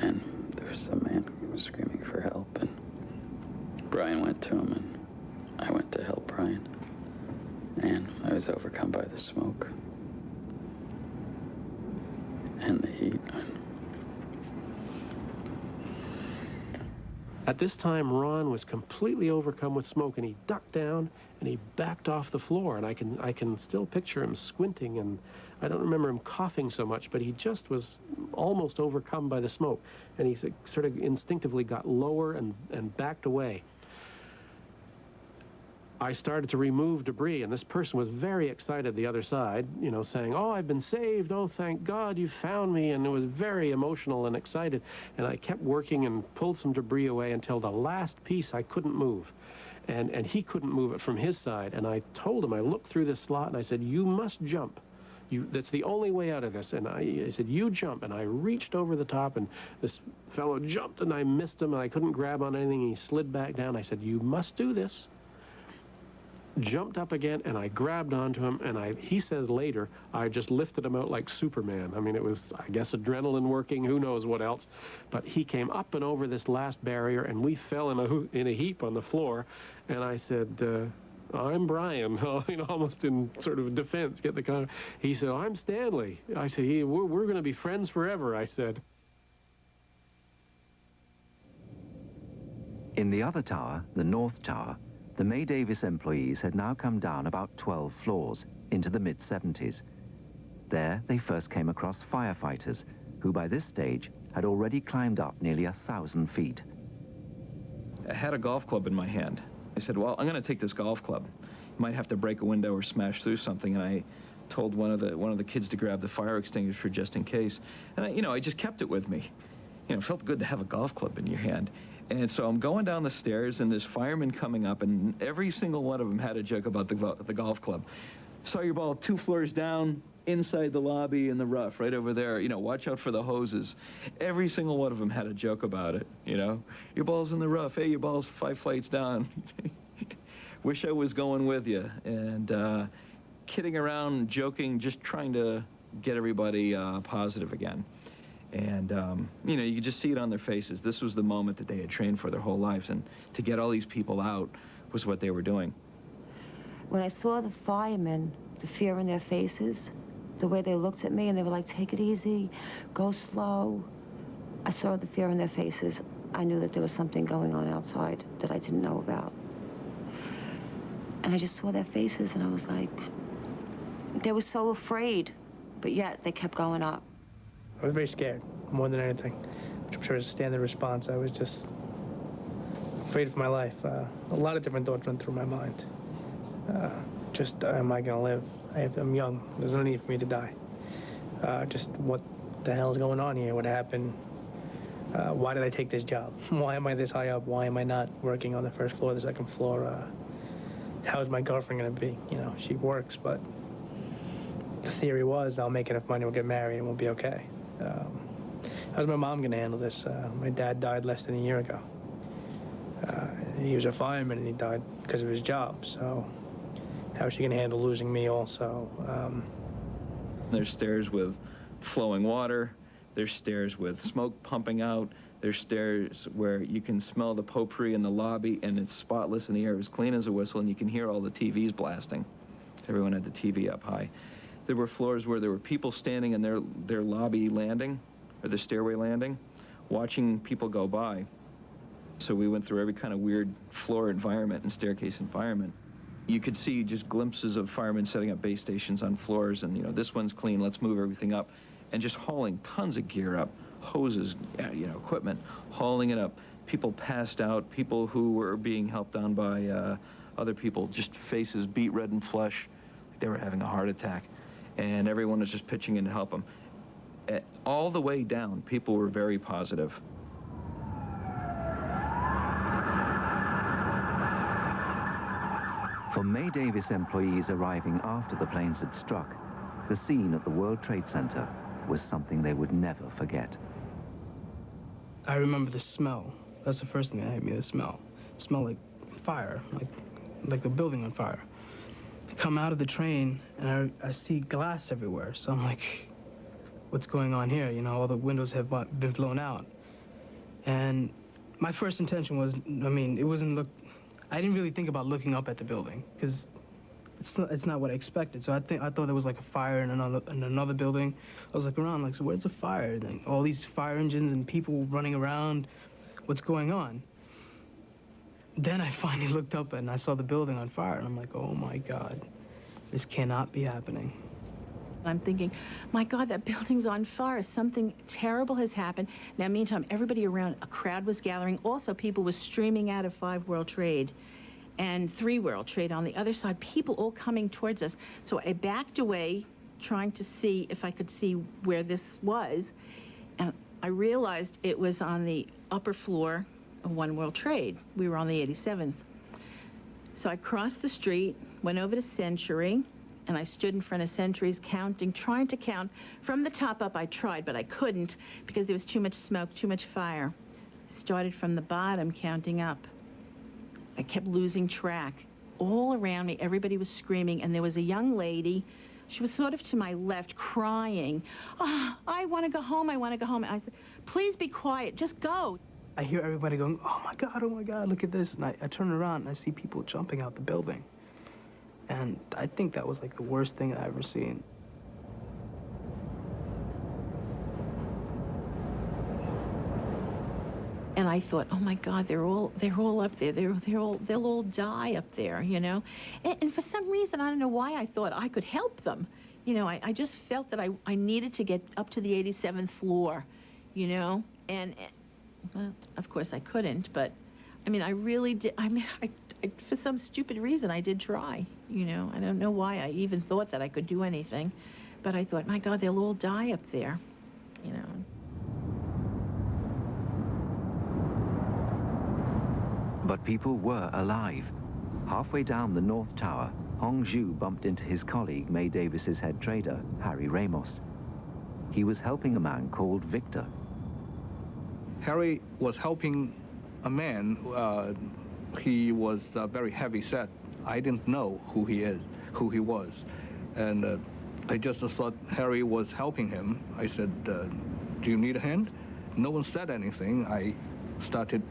and there was some man who was screaming for help, and Brian went to him, and I went to help Brian, and I was overcome by the smoke and the heat. At this time, Ron was completely overcome with smoke, and he ducked down and he backed off the floor. And I can still picture him squinting, and I don't remember him coughing so much, but he just was almost overcome by the smoke. And he sort of instinctively got lower and backed away. I started to remove debris, and this person was very excited the other side, you know, saying, "Oh, I've been saved. Oh, thank God you found me." And it was very emotional and excited. And I kept working and pulled some debris away until the last piece I couldn't move. And he couldn't move it from his side. And I told him, I looked through this slot and I said, "You must jump. That's the only way out of this." And I said, "You jump." And I reached over the top, and this fellow jumped, and I missed him, and I couldn't grab on anything. He slid back down. I said, "You must do this." Jumped up again, and I grabbed onto him, and he says later, I just lifted him out like Superman. I mean, it was, I guess, adrenaline working, who knows what else. But he came up and over this last barrier, and we fell in a heap on the floor. And I said, "I'm Brian," you know, almost in sort of defense, get the kind of. He said, "I'm Stanley." I said, we're going to be friends forever," I said. In the other tower, the North Tower, the May Davis employees had now come down about 12 floors into the mid-70s. There, they first came across firefighters, who by this stage had already climbed up nearly 1,000 feet. I had a golf club in my hand. I said, "Well, I'm going to take this golf club. Might have to break a window or smash through something." And I told one of the kids to grab the fire extinguisher just in case. And I just kept it with me. You know, it felt good to have a golf club in your hand. And so I'm going down the stairs, and there's firemen coming up, and every single one of them had a joke about the golf club. "Saw your ball 2 floors down, inside the lobby in the rough, right over there. You know, watch out for the hoses." Every single one of them had a joke about it, you know. "Your ball's in the rough. Hey, your ball's 5 flights down." Wish I was going with you. And kidding around, joking, just trying to get everybody positive again. And, you know, you could just see it on their faces. This was the moment that they had trained for their whole lives, and to get all these people out was what they were doing. When I saw the firemen, the fear in their faces, the way they looked at me, and they were like, "Take it easy, go slow." I saw the fear in their faces. I knew that there was something going on outside that I didn't know about. And I just saw their faces, and I was like, they were so afraid, but yet they kept going up. I was very scared, more than anything, which I'm sure is a standard response. I was just afraid for my life. A lot of different thoughts went through my mind. Just, am I going to live? I'm young. There's no need for me to die. Just what the hell is going on here? What happened? Why did I take this job? Why am I this high up? Why am I not working on the first floor, the second floor? How is my girlfriend going to be? You know, she works, but the theory was I'll make enough money, we'll get married, and we'll be okay. How's my mom going to handle this? My dad died less than a year ago. He was a fireman, and he died because of his job. So how is she going to handle losing me also? There's stairs with flowing water. There's stairs with smoke pumping out. There's stairs where you can smell the potpourri in the lobby, and it's spotless, and the air is clean as a whistle, and you can hear all the TVs blasting. Everyone had the TV up high. There were floors where there were people standing in their lobby landing, or the stairway landing, watching people go by. So we went through every kind of weird floor environment and staircase environment. You could see just glimpses of firemen setting up base stations on floors, and, you know, this one's clean, let's move everything up, and just hauling tons of gear up, hoses, you know, equipment, hauling it up. People passed out, people who were being helped down by other people, just faces beat red and flush, like they were having a heart attack. And everyone was just pitching in to help them. All the way down, people were very positive. For May Davis employees arriving after the planes had struck, the scene at the World Trade Center was something they would never forget. I remember the smell That's the first thing that hit me, the smell. It smelled like fire, like the building on fire. I come out of the train, and I see glass everywhere. So I'm like, what's going on here? You know, all the windows have been blown out. And my first intention was, I mean, I didn't really think about looking up at the building, because it's not what I expected. So I thought there was like a fire in another building. I was looking around, like, so where's the fire? And all these fire engines and people running around. What's going on? Then I finally looked up and I saw the building on fire, and I'm like, oh my God, this cannot be happening. I'm thinking, my God, that building's on fire. Something terrible has happened. Now, meantime, everybody around, a crowd was gathering. Also, people were streaming out of 5 World Trade and 3 World Trade on the other side, people all coming towards us. So I backed away, trying to see if I could see where this was, and I realized it was on the upper floor of 1 World Trade. We were on the 87th. So I crossed the street, went over to Century, and I stood in front of Century's counting, trying to count. From the top up, I tried, but I couldn't because there was too much smoke, too much fire. I started from the bottom, counting up. I kept losing track. All around me, everybody was screaming, and there was a young lady. She was sort of to my left, crying. Oh, I want to go home, I want to go home. And I said, please be quiet, just go. I hear everybody going, oh my God, look at this. And I turn around and I see people jumping out the building. And I think that was like the worst thing I've ever seen. And I thought, oh my God, they're all up there. They'll all die up there, you know. And for some reason, I don't know why I thought I could help them. You know, I just felt that I needed to get up to the 87th floor, you know. And well, of course I couldn't, but I mean, I really did. I mean, for some stupid reason, I did try, you know. I don't know why I even thought that I could do anything, but I thought, my God, they'll all die up there, you know. But people were alive. Halfway down the North Tower, Hong Zhu bumped into his colleague, May Davis's head trader, Harry Ramos. He was helping a man called Victor. Harry was helping a man. He was very heavy set. I didn't know who he was. And I just thought Harry was helping him. I said, do you need a hand? No one said anything. I started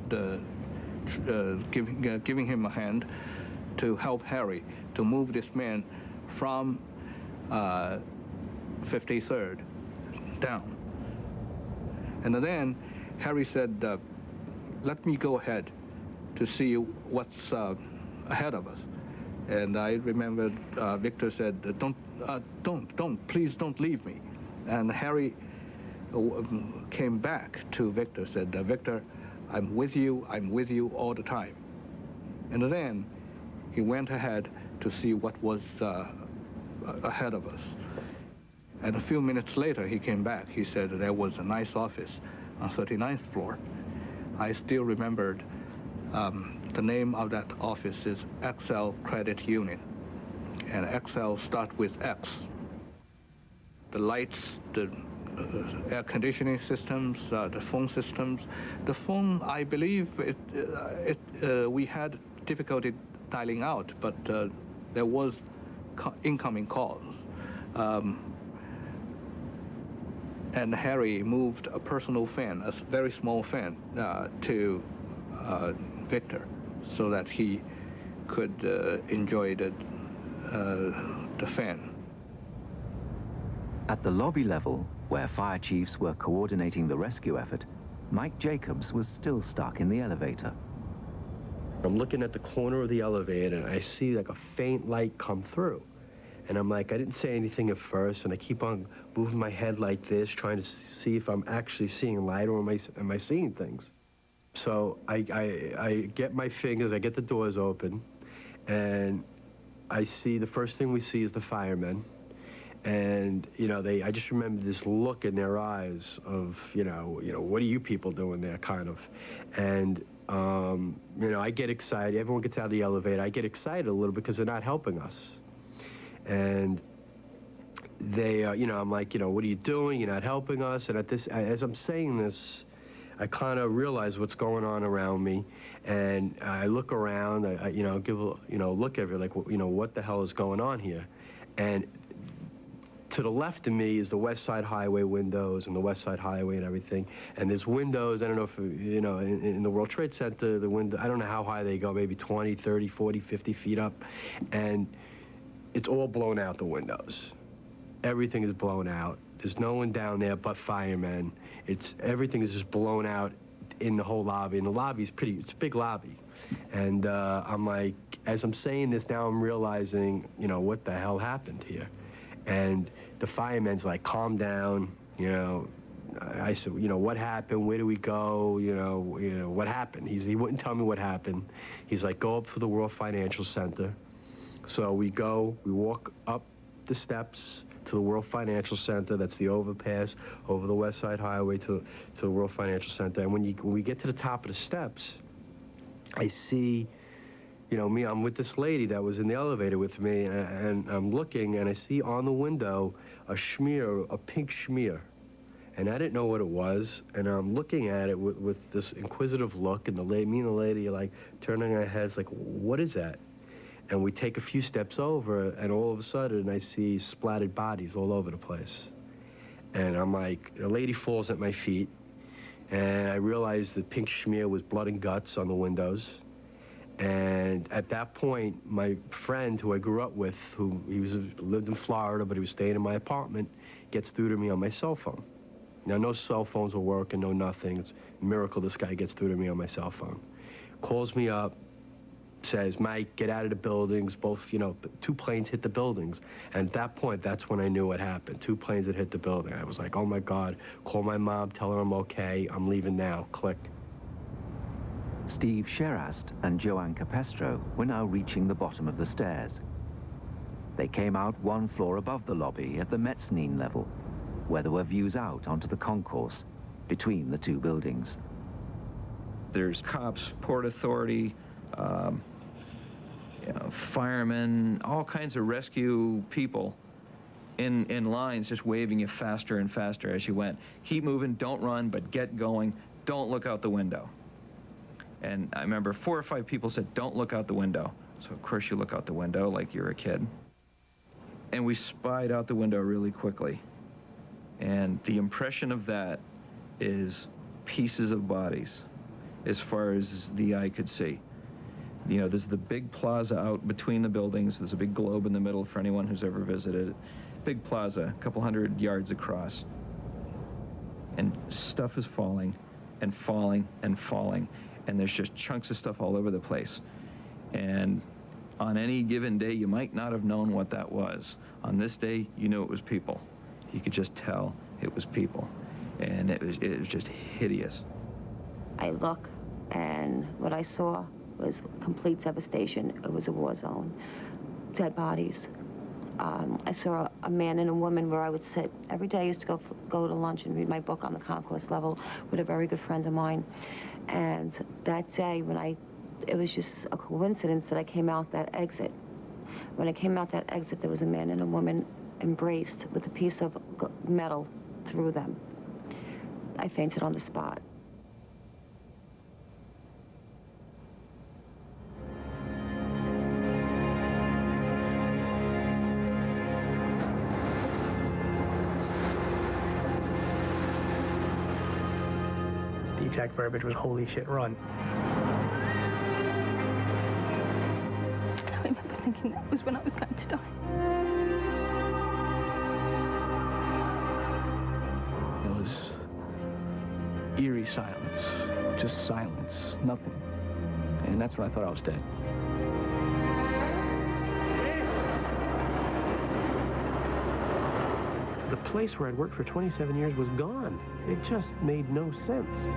giving him a hand to help Harry to move this man from 53rd down. And then Harry said, let me go ahead to see what's ahead of us. And I remembered Victor said, please don't leave me. And Harry came back to Victor, said, Victor, I'm with you all the time. And then he went ahead to see what was ahead of us. And a few minutes later, he came back. He said there was a nice office on 39th floor. I still remembered the name of that office is XL Credit Union. And XL start with X. The lights, the air conditioning systems, the phone systems. The phone, I believe, we had difficulty dialing out, but there was incoming calls. And Harry moved a personal fan, a very small fan, to Victor, so that he could enjoy the fan. At the lobby level, where fire chiefs were coordinating the rescue effort, Mike Jacobs was still stuck in the elevator. I'm looking at the corner of the elevator, and I see like a faint light come through. And I'm like, I didn't say anything at first, and I keep on moving my head like this, trying to see if I'm actually seeing light, or am I seeing things? So I get my fingers, I get the doors open, and I see, the first thing we see is the firemen. And, you know, I just remember this look in their eyes of, you know, what are you people doing there, kind of. And, you know, I get excited. Everyone gets out of the elevator. I get excited a little because they're not helping us. And they, you know, I'm like, you know, what are you doing? You're not helping us. And as I'm saying this, I kind of realize what's going on around me, and I look around. I you know, give a look at it like, you know, what the hell is going on here, and to the left of me is the West Side Highway windows and the West Side Highway and everything. And there's windows, I don't know if, you know, in the World Trade Center, the window, I don't know how high they go, maybe 20, 30, 40, 50 feet up. And it's all blown out, the windows. Everything is blown out. There's no one down there but firemen. Everything is just blown out in the whole lobby. And the lobby is it's a big lobby. And I'm like, as I'm saying this now, I'm realizing, you know, what the hell happened here. And the fireman's like, calm down, you know. I said, you know, what happened? Where do we go? You know, what happened? He wouldn't tell me what happened. He's like, go up to the World Financial Center. So we walk up the steps to the World Financial Center. That's the overpass over the West Side Highway to the World Financial Center. And when we get to the top of the steps, I see, you know, I'm with this lady that was in the elevator with me, and I'm looking, and I see on the window a pink schmear. And I didn't know what it was, and I'm looking at it with this inquisitive look, and me and the lady are like turning our heads like, what is that? And we take a few steps over, and all of a sudden I see splattered bodies all over the place. And I'm like, the lady falls at my feet, and I realize the pink schmear was blood and guts on the windows. And at that point, my friend who I grew up with, lived in Florida, but he was staying in my apartment, gets through to me on my cell phone. Now, no cell phones were working, no nothing. It's a miracle this guy gets through to me on my cell phone. Calls me up, says, Mike, get out of the buildings. Both, you know, 2 planes hit the buildings. And at that point, that's when I knew what happened. 2 planes had hit the building. I was like, oh my God, call my mom, tell her I'm okay, I'm leaving now, click. Steve Sherast and Joanne Capestro were now reaching the bottom of the stairs. They came out 1 floor above the lobby at the mezzanine level, where there were views out onto the concourse between the 2 buildings. There's cops, Port Authority, you know, firemen, all kinds of rescue people in lines just waving you faster and faster as you went. Keep moving, don't run, but get going. Don't look out the window. And I remember 4 or 5 people said, don't look out the window. So of course you look out the window like you're a kid. And we spied out the window really quickly. And the impression of that is pieces of bodies as far as the eye could see. You know, there's the big plaza out between the buildings. There's a big globe in the middle for anyone who's ever visited. Big plaza, a couple hundred yards across. And stuff is falling and falling and falling. And there's just chunks of stuff all over the place. And on any given day, you might not have known what that was. On this day, you knew it was people. You could just tell it was people. And it was just hideous. I look, and what I saw was complete devastation. It was a war zone. Dead bodies. I saw a man and a woman where I would sit. Every day I used to go to lunch and read my book on the concourse level with a very good friend of mine. And that day, it was just a coincidence that I came out that exit. When I came out that exit, there was a man and a woman embraced with a piece of metal through them. I fainted on the spot. The exact verbiage was, holy shit, run. I remember thinking that was when I was going to die. It was eerie silence, just silence, nothing. And that's when I thought I was dead. The place where I'd worked for 27 years was gone. It just made no sense.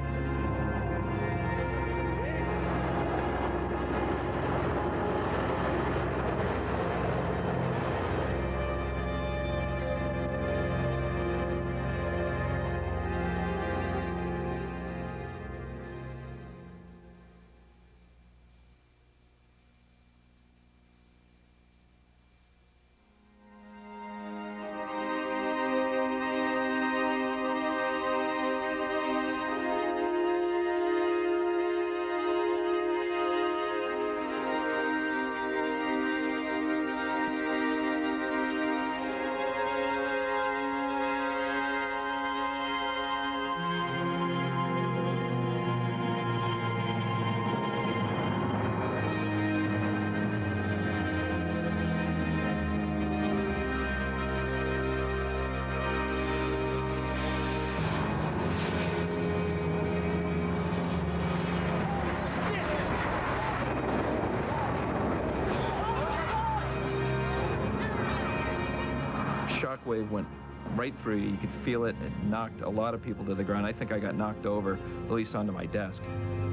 shockwave went right through you. You could feel it. It knocked a lot of people to the ground. I think I got knocked over, at least onto my desk.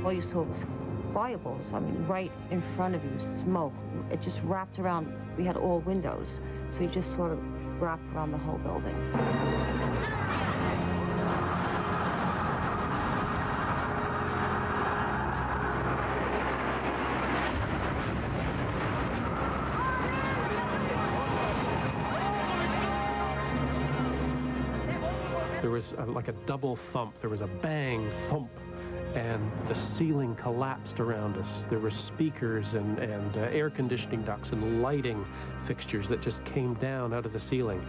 All you saw was fireballs. I mean, right in front of you, smoke. It just wrapped around. We had all windows, so you just sort of wrapped around the whole building. There was like a double thump. There was a bang, thump, and the ceiling collapsed around us. There were speakers and air conditioning ducts and lighting fixtures that just came down out of the ceiling.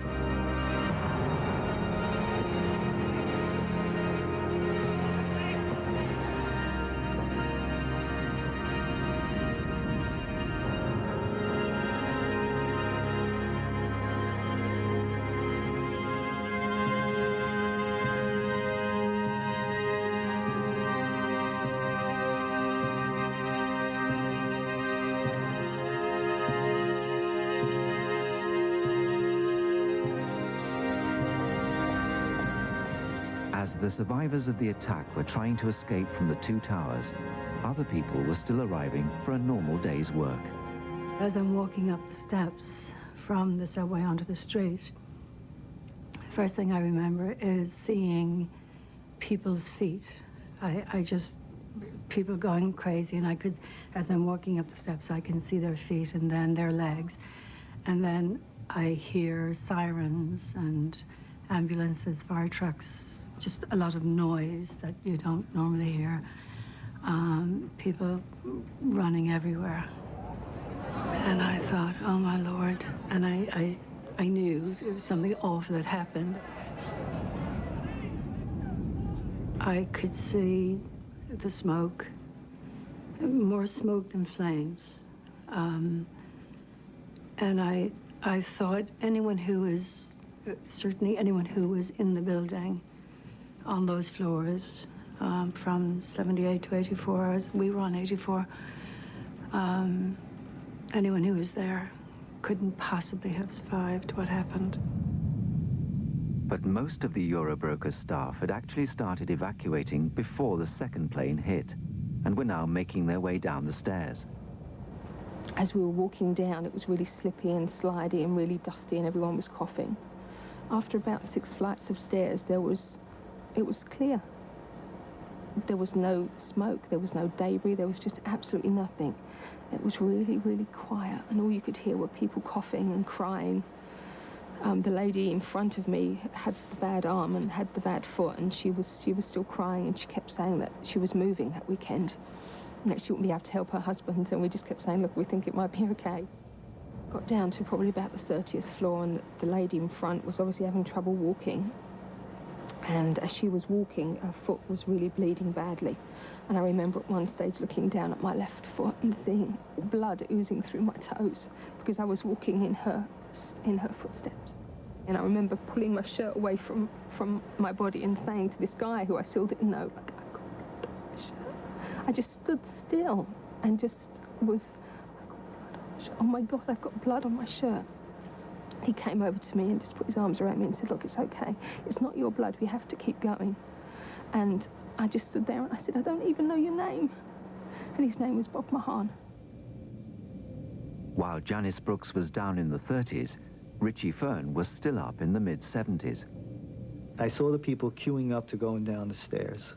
As the survivors of the attack were trying to escape from the two towers, other people were still arriving for a normal day's work. As I'm walking up the steps from the subway onto the street, the first thing I remember is seeing people's feet. People going crazy, and I could, as I'm walking up the steps, I can see their feet and then their legs. And then I hear sirens and ambulances, fire trucks, just a lot of noise that you don't normally hear. People running everywhere. And I thought, oh my Lord. And I knew it was something awful had happened. I could see the smoke, more smoke than flames. And I thought certainly anyone who was in the building on those floors, from 78 to 84, we were on 84, anyone who was there couldn't possibly have survived what happened. But most of the Eurobroker staff had actually started evacuating before the second plane hit, and were now making their way down the stairs. As we were walking down, it was really slippy and slidey and really dusty, and everyone was coughing. After about 6 flights of stairs, it was clear. There was no smoke, there was no debris, there was just absolutely nothing. It was really, really quiet, and all you could hear were people coughing and crying. The lady in front of me had the bad arm and had the bad foot, and she was still crying, and she kept saying that she was moving that weekend, and that she wouldn't be able to help her husband, and we just kept saying, look, we think it might be okay. Got down to probably about the 30th floor, and the lady in front was obviously having trouble walking. And as she was walking, her foot was really bleeding badly. And I remember at one stage looking down at my left foot and seeing blood oozing through my toes because I was walking in her footsteps. And I remember pulling my shirt away from my body and saying to this guy who I still didn't know, like, I've got blood on my shirt. I just stood still and just was, oh my God, I've got blood on my shirt. He came over to me and just put his arms around me and said, look, it's okay. It's not your blood. We have to keep going. And I just stood there and I said, I don't even know your name. And his name was Bob Mahan. While Janice Brooks was down in the 30s, Richie Fern was still up in the mid-70s. I saw the people queuing up to going down the stairs.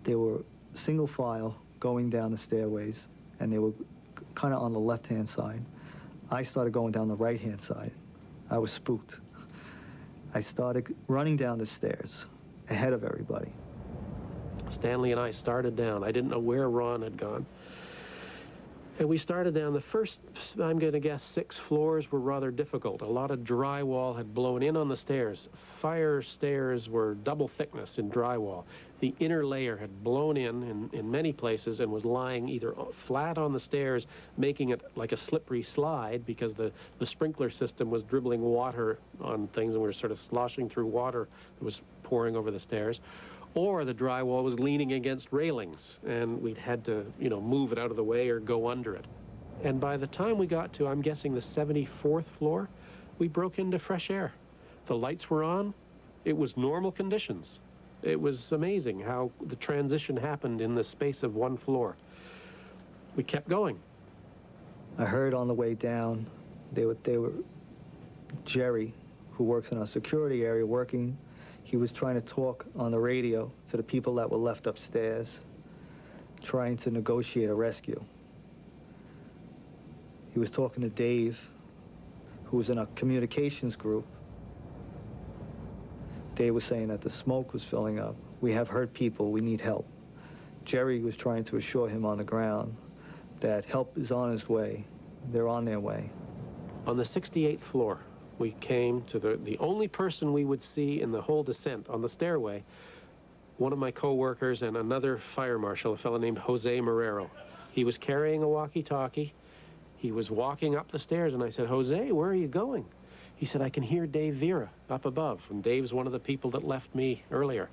They were single file going down the stairways, and they were kind of on the left-hand side. I started going down the right-hand side. I was spooked. I started running down the stairs ahead of everybody. Stanley and I started down. I didn't know where Ron had gone. And we started down. The first, I'm going to guess, 6 floors were rather difficult. A lot of drywall had blown in on the stairs. Fire stairs were double thickness in drywall. The inner layer had blown in many places and was lying either flat on the stairs, making it like a slippery slide because the sprinkler system was dribbling water on things and we were sort of sloshing through water that was pouring over the stairs. Or the drywall was leaning against railings, and we'd had to, move it out of the way or go under it. And by the time we got to, I'm guessing, the 74th floor, we broke into fresh air. The lights were on. It was normal conditions. It was amazing how the transition happened in the space of one floor. We kept going. I heard on the way down, they were Jerry, who works in our security area, working. He was trying to talk on the radio to the people that were left upstairs, trying to negotiate a rescue. He was talking to Dave, who was in a communications group. Dave was saying that the smoke was filling up. We have hurt people, we need help. Jerry was trying to assure him on the ground that help is on its way. They're on their way. On the 68th floor, we came to the only person we would see in the whole descent on the stairway, one of my co-workers and another fire marshal, a fellow named Jose Marrero. He was carrying a walkie-talkie. He was walking up the stairs, and I said, "Jose, where are you going?" He said, "I can hear Dave Vera up above." And Dave's one of the people that left me earlier.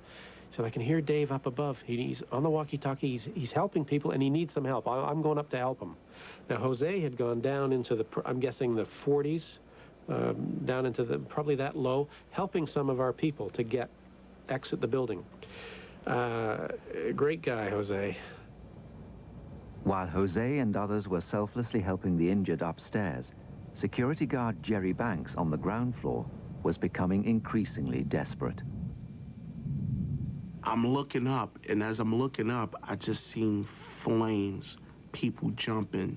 He said, "I can hear Dave up above. He's on the walkie-talkie. He's helping people, and he needs some help. I'm going up to help him." Now, Jose had gone down into the, I'm guessing, the 40s, down into the, probably that low, helping some of our people to exit the building. Great guy, Jose. While Jose and others were selflessly helping the injured upstairs, security guard Jerry Banks on the ground floor was becoming increasingly desperate. I'm looking up, and as I'm looking up, I just seen flames, people jumping,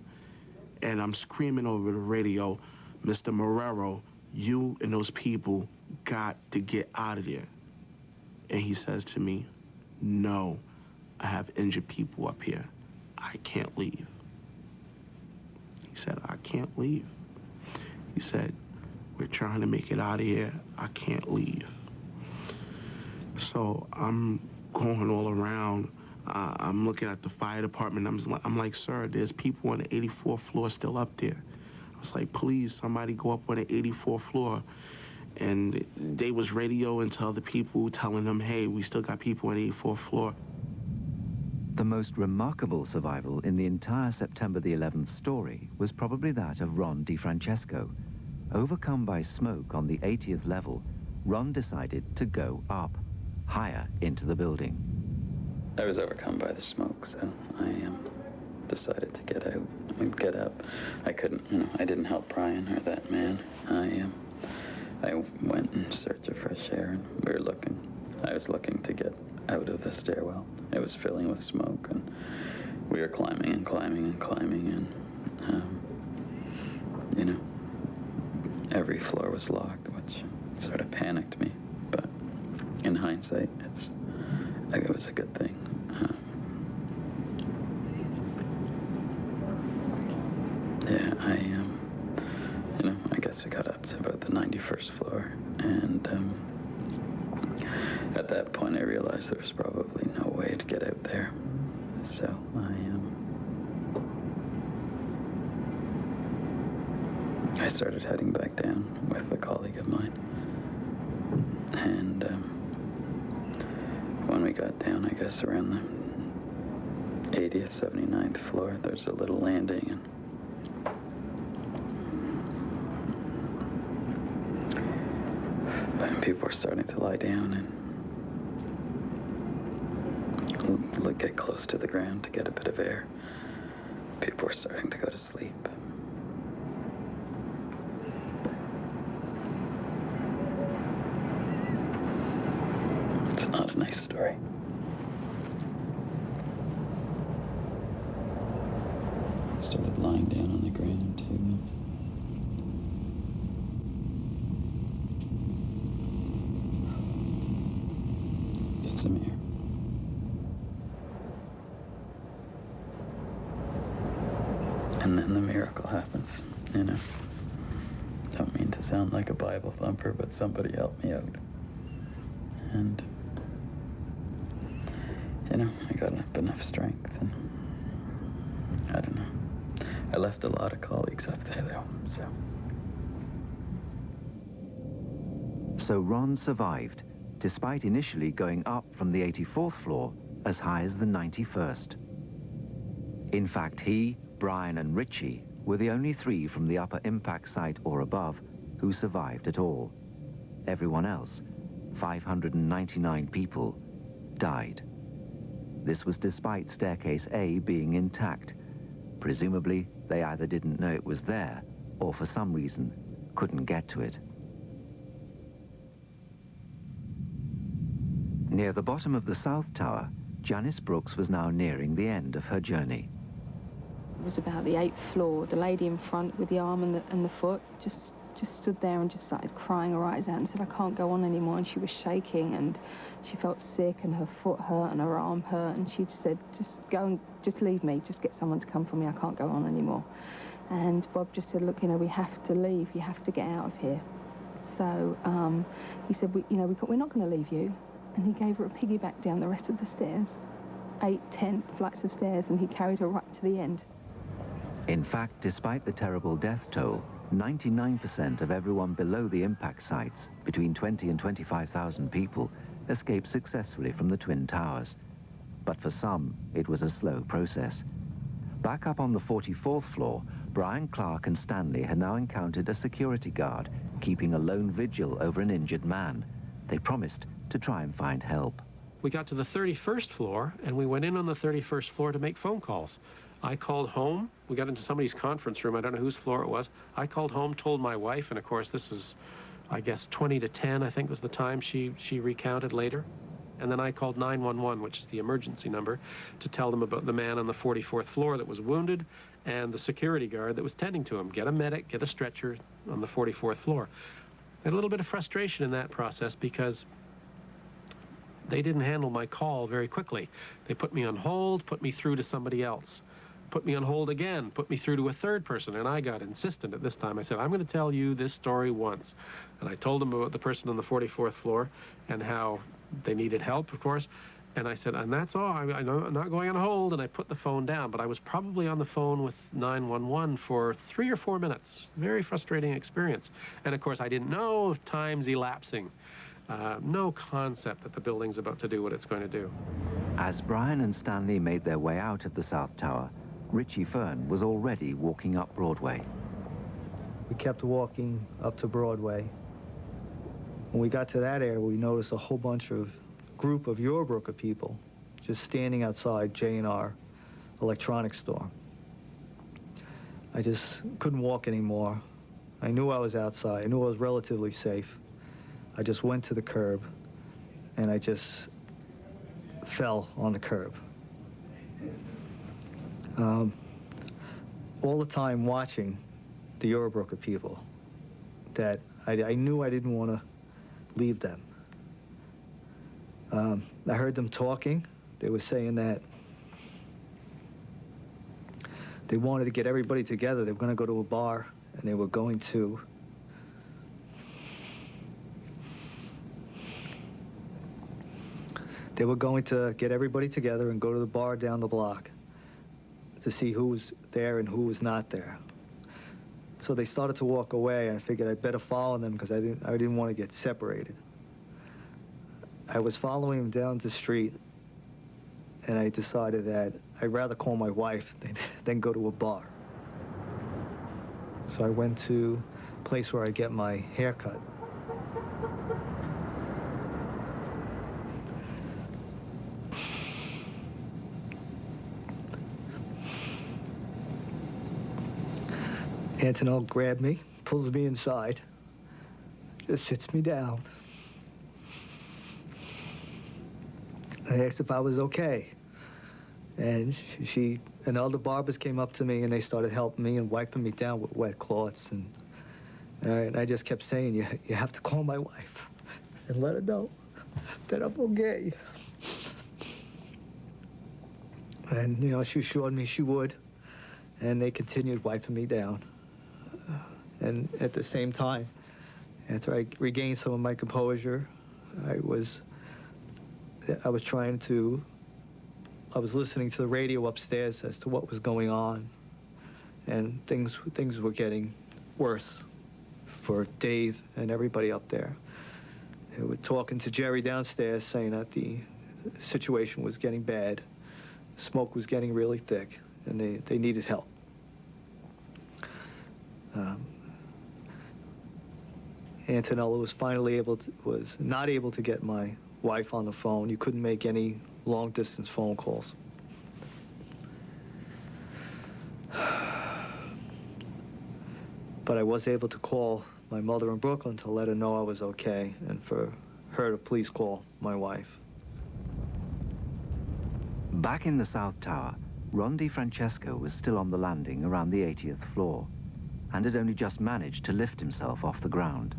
and I'm screaming over the radio, "Mr. Marrero, you and those people got to get out of there." And he says to me, "No, I have injured people up here. I can't leave." He said, "I can't leave." He said, "We're trying to make it out of here. I can't leave." So I'm going all around. I'm looking at the fire department. I'm like, "Sir, there's people on the 84th floor still up there." I was like, "Please, somebody go up on the 84th floor." And they was radioing to other people, telling them, "Hey, we still got people on the 84th floor." The most remarkable survival in the entire September the 11th story was probably that of Ron DeFrancesco. Overcome by smoke on the 80th level, Ron decided to go up, higher into the building. I was overcome by the smoke, so I decided to get out. Get up. I couldn't, I didn't help Brian or that man. I went in search of fresh air, and we were looking. I was looking to get out of the stairwell. It was filling with smoke, and we were climbing and climbing and climbing, and, every floor was locked, which sort of panicked me. But in hindsight, it was a good thing. I guess we got up to about the 91st floor, and at that point I realized there was probably no way to get out there. So I started heading back down with a colleague of mine, and when we got down, I guess around the 80th, 79th floor, there's a little landing, and people were starting to lie down and get close to the ground to get a bit of air. People were starting to go to sleep. It's not a nice story. I started lying down on the ground too. Some air. And then the miracle happens, Don't mean to sound like a Bible thumper, but somebody helped me out. And, I got up enough strength, and I don't know. I left a lot of colleagues up there, though, so. So Ron survived, despite initially going up from the 84th floor as high as the 91st. In fact, he, Brian, and Richie were the only three from the upper impact site or above who who survived at all. Everyone else, 599 people, died. This was despite Staircase A being intact. Presumably, they either didn't know it was there, or for some reason, couldn't get to it. Near the bottom of the South Tower, Janice Brooks was now nearing the end of her journey. It was about the 8th floor. The lady in front with the arm and the foot just stood there and just started crying her eyes out and said, I can't go on anymore. And she was shaking and she felt sick and her foot hurt and her arm hurt. And she just said, just go and just leave me. Just get someone to come for me. I can't go on anymore. And Bob just said, look, you know, we have to leave. You have to get out of here. So he said, we're not going to leave you. And he gave her a piggyback down the rest of the stairs. 8, 10 flights of stairs, and he carried her right to the end. In fact, despite the terrible death toll, 99% of everyone below the impact sites, between 20 and 25,000 people, escaped successfully from the Twin Towers. But for some, it was a slow process. Back up on the 44th floor, Brian, Clark and Stanley had now encountered a security guard keeping a lone vigil over an injured man. They promised to try and find help. We got to the 31st floor, and we went in on the 31st floor to make phone calls. I called home. We got into somebody's conference room. I don't know whose floor it was. I called home, told my wife, and of course this is, I guess, 20 to 10, I think was the time she recounted later. And then I called 911, which is the emergency number, to tell them about the man on the 44th floor that was wounded and the security guard that was tending to him. Get a medic, get a stretcher on the 44th floor. I had a little bit of frustration in that process because they didn't handle my call very quickly. They put me on hold, put me through to somebody else. Put me on hold again, put me through to a third person, and I got insistent at this time. I said, I'm going to tell you this story once. And I told them about the person on the 44th floor and how they needed help, of course. And I said, and that's all, I'm not going on hold, and I put the phone down. But I was probably on the phone with 911 for 3 or 4 minutes. Very frustrating experience. And of course, I didn't know, time's elapsing. No concept that the building's about to do what it's going to do. As Brian and Stanley made their way out of the South Tower, Richie Fern was already walking up Broadway. We kept walking up to Broadway. When we got to that area, we noticed a whole group of Eurobroker people just standing outside J&R electronics store. I just couldn't walk anymore. I knew I was outside. I knew I was relatively safe. I just went to the curb, and I just fell on the curb. All the time watching the Eurobroker people, that I knew I didn't want to leave them. I heard them talking. They were saying that they wanted to get everybody together. They were going to go to a bar, and they were going to get everybody together and go to the bar down the block to see who was there and who was not there. So they started to walk away, and I figured I'd better follow them because I didn't want to get separated. I was following them down the street, and I decided that I'd rather call my wife than go to a bar. So I went to a place where I get my hair cut. Antonelle grabbed me, pulls me inside, just sits me down. I asked if I was okay. And and other barbers came up to me, and they started helping me and wiping me down with wet cloths. And I just kept saying, you have to call my wife and let her know that I'm okay. And, you know, she assured me she would, and they continued wiping me down. And at the same time, after I regained some of my composure, I was listening to the radio upstairs as to what was going on, and things were getting worse for Dave and everybody up there. They were talking to Jerry downstairs, saying that the situation was getting bad, smoke was getting really thick, and they needed help. Antonella was finally was not able to get my wife on the phone. You couldn't make any long-distance phone calls. But I was able to call my mother in Brooklyn to let her know I was okay, and for her to please call my wife. Back in the South Tower, Ron DeFrancesco was still on the landing around the 80th floor and had only just managed to lift himself off the ground.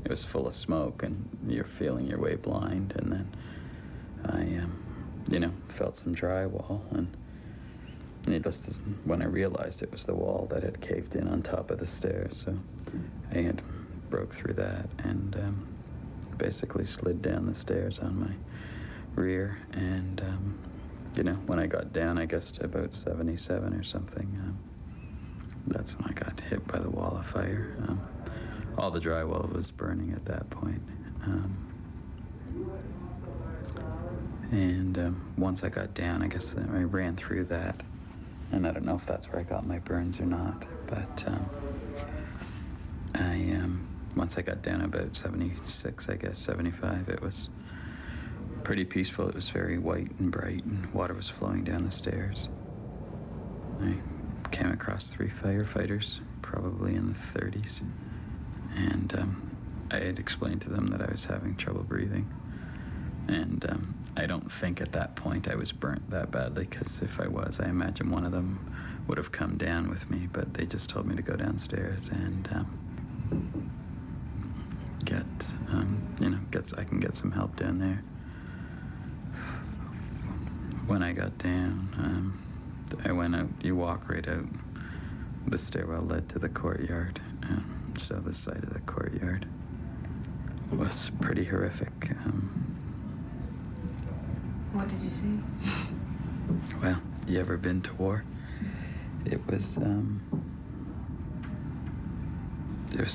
It was full of smoke, and you're feeling your way blind, and then I, you know, felt some drywall, and just when I realized it was the wall that had caved in on top of the stairs, so I had broke through that and basically slid down the stairs on my rear, and you know, when I got down, I guess to about 77 or something, that's when I got hit by the wall of fire. All the drywall was burning at that point. And once I got down, I guess I ran through that. And I don't know if that's where I got my burns or not, but once I got down about 76, I guess, 75, it was pretty peaceful. It was very white and bright, and water was flowing down the stairs. I came across 3 firefighters, probably in the 30s, and I had explained to them that I was having trouble breathing. And I don't think at that point I was burnt that badly, because if I was, I imagine one of them would have come down with me, but they just told me to go downstairs and I can get some help down there. When I got down, I went out. You walk right out. The stairwell led to the courtyard, so the side of the courtyard was pretty horrific. What did you see? Well, you ever been to war? It was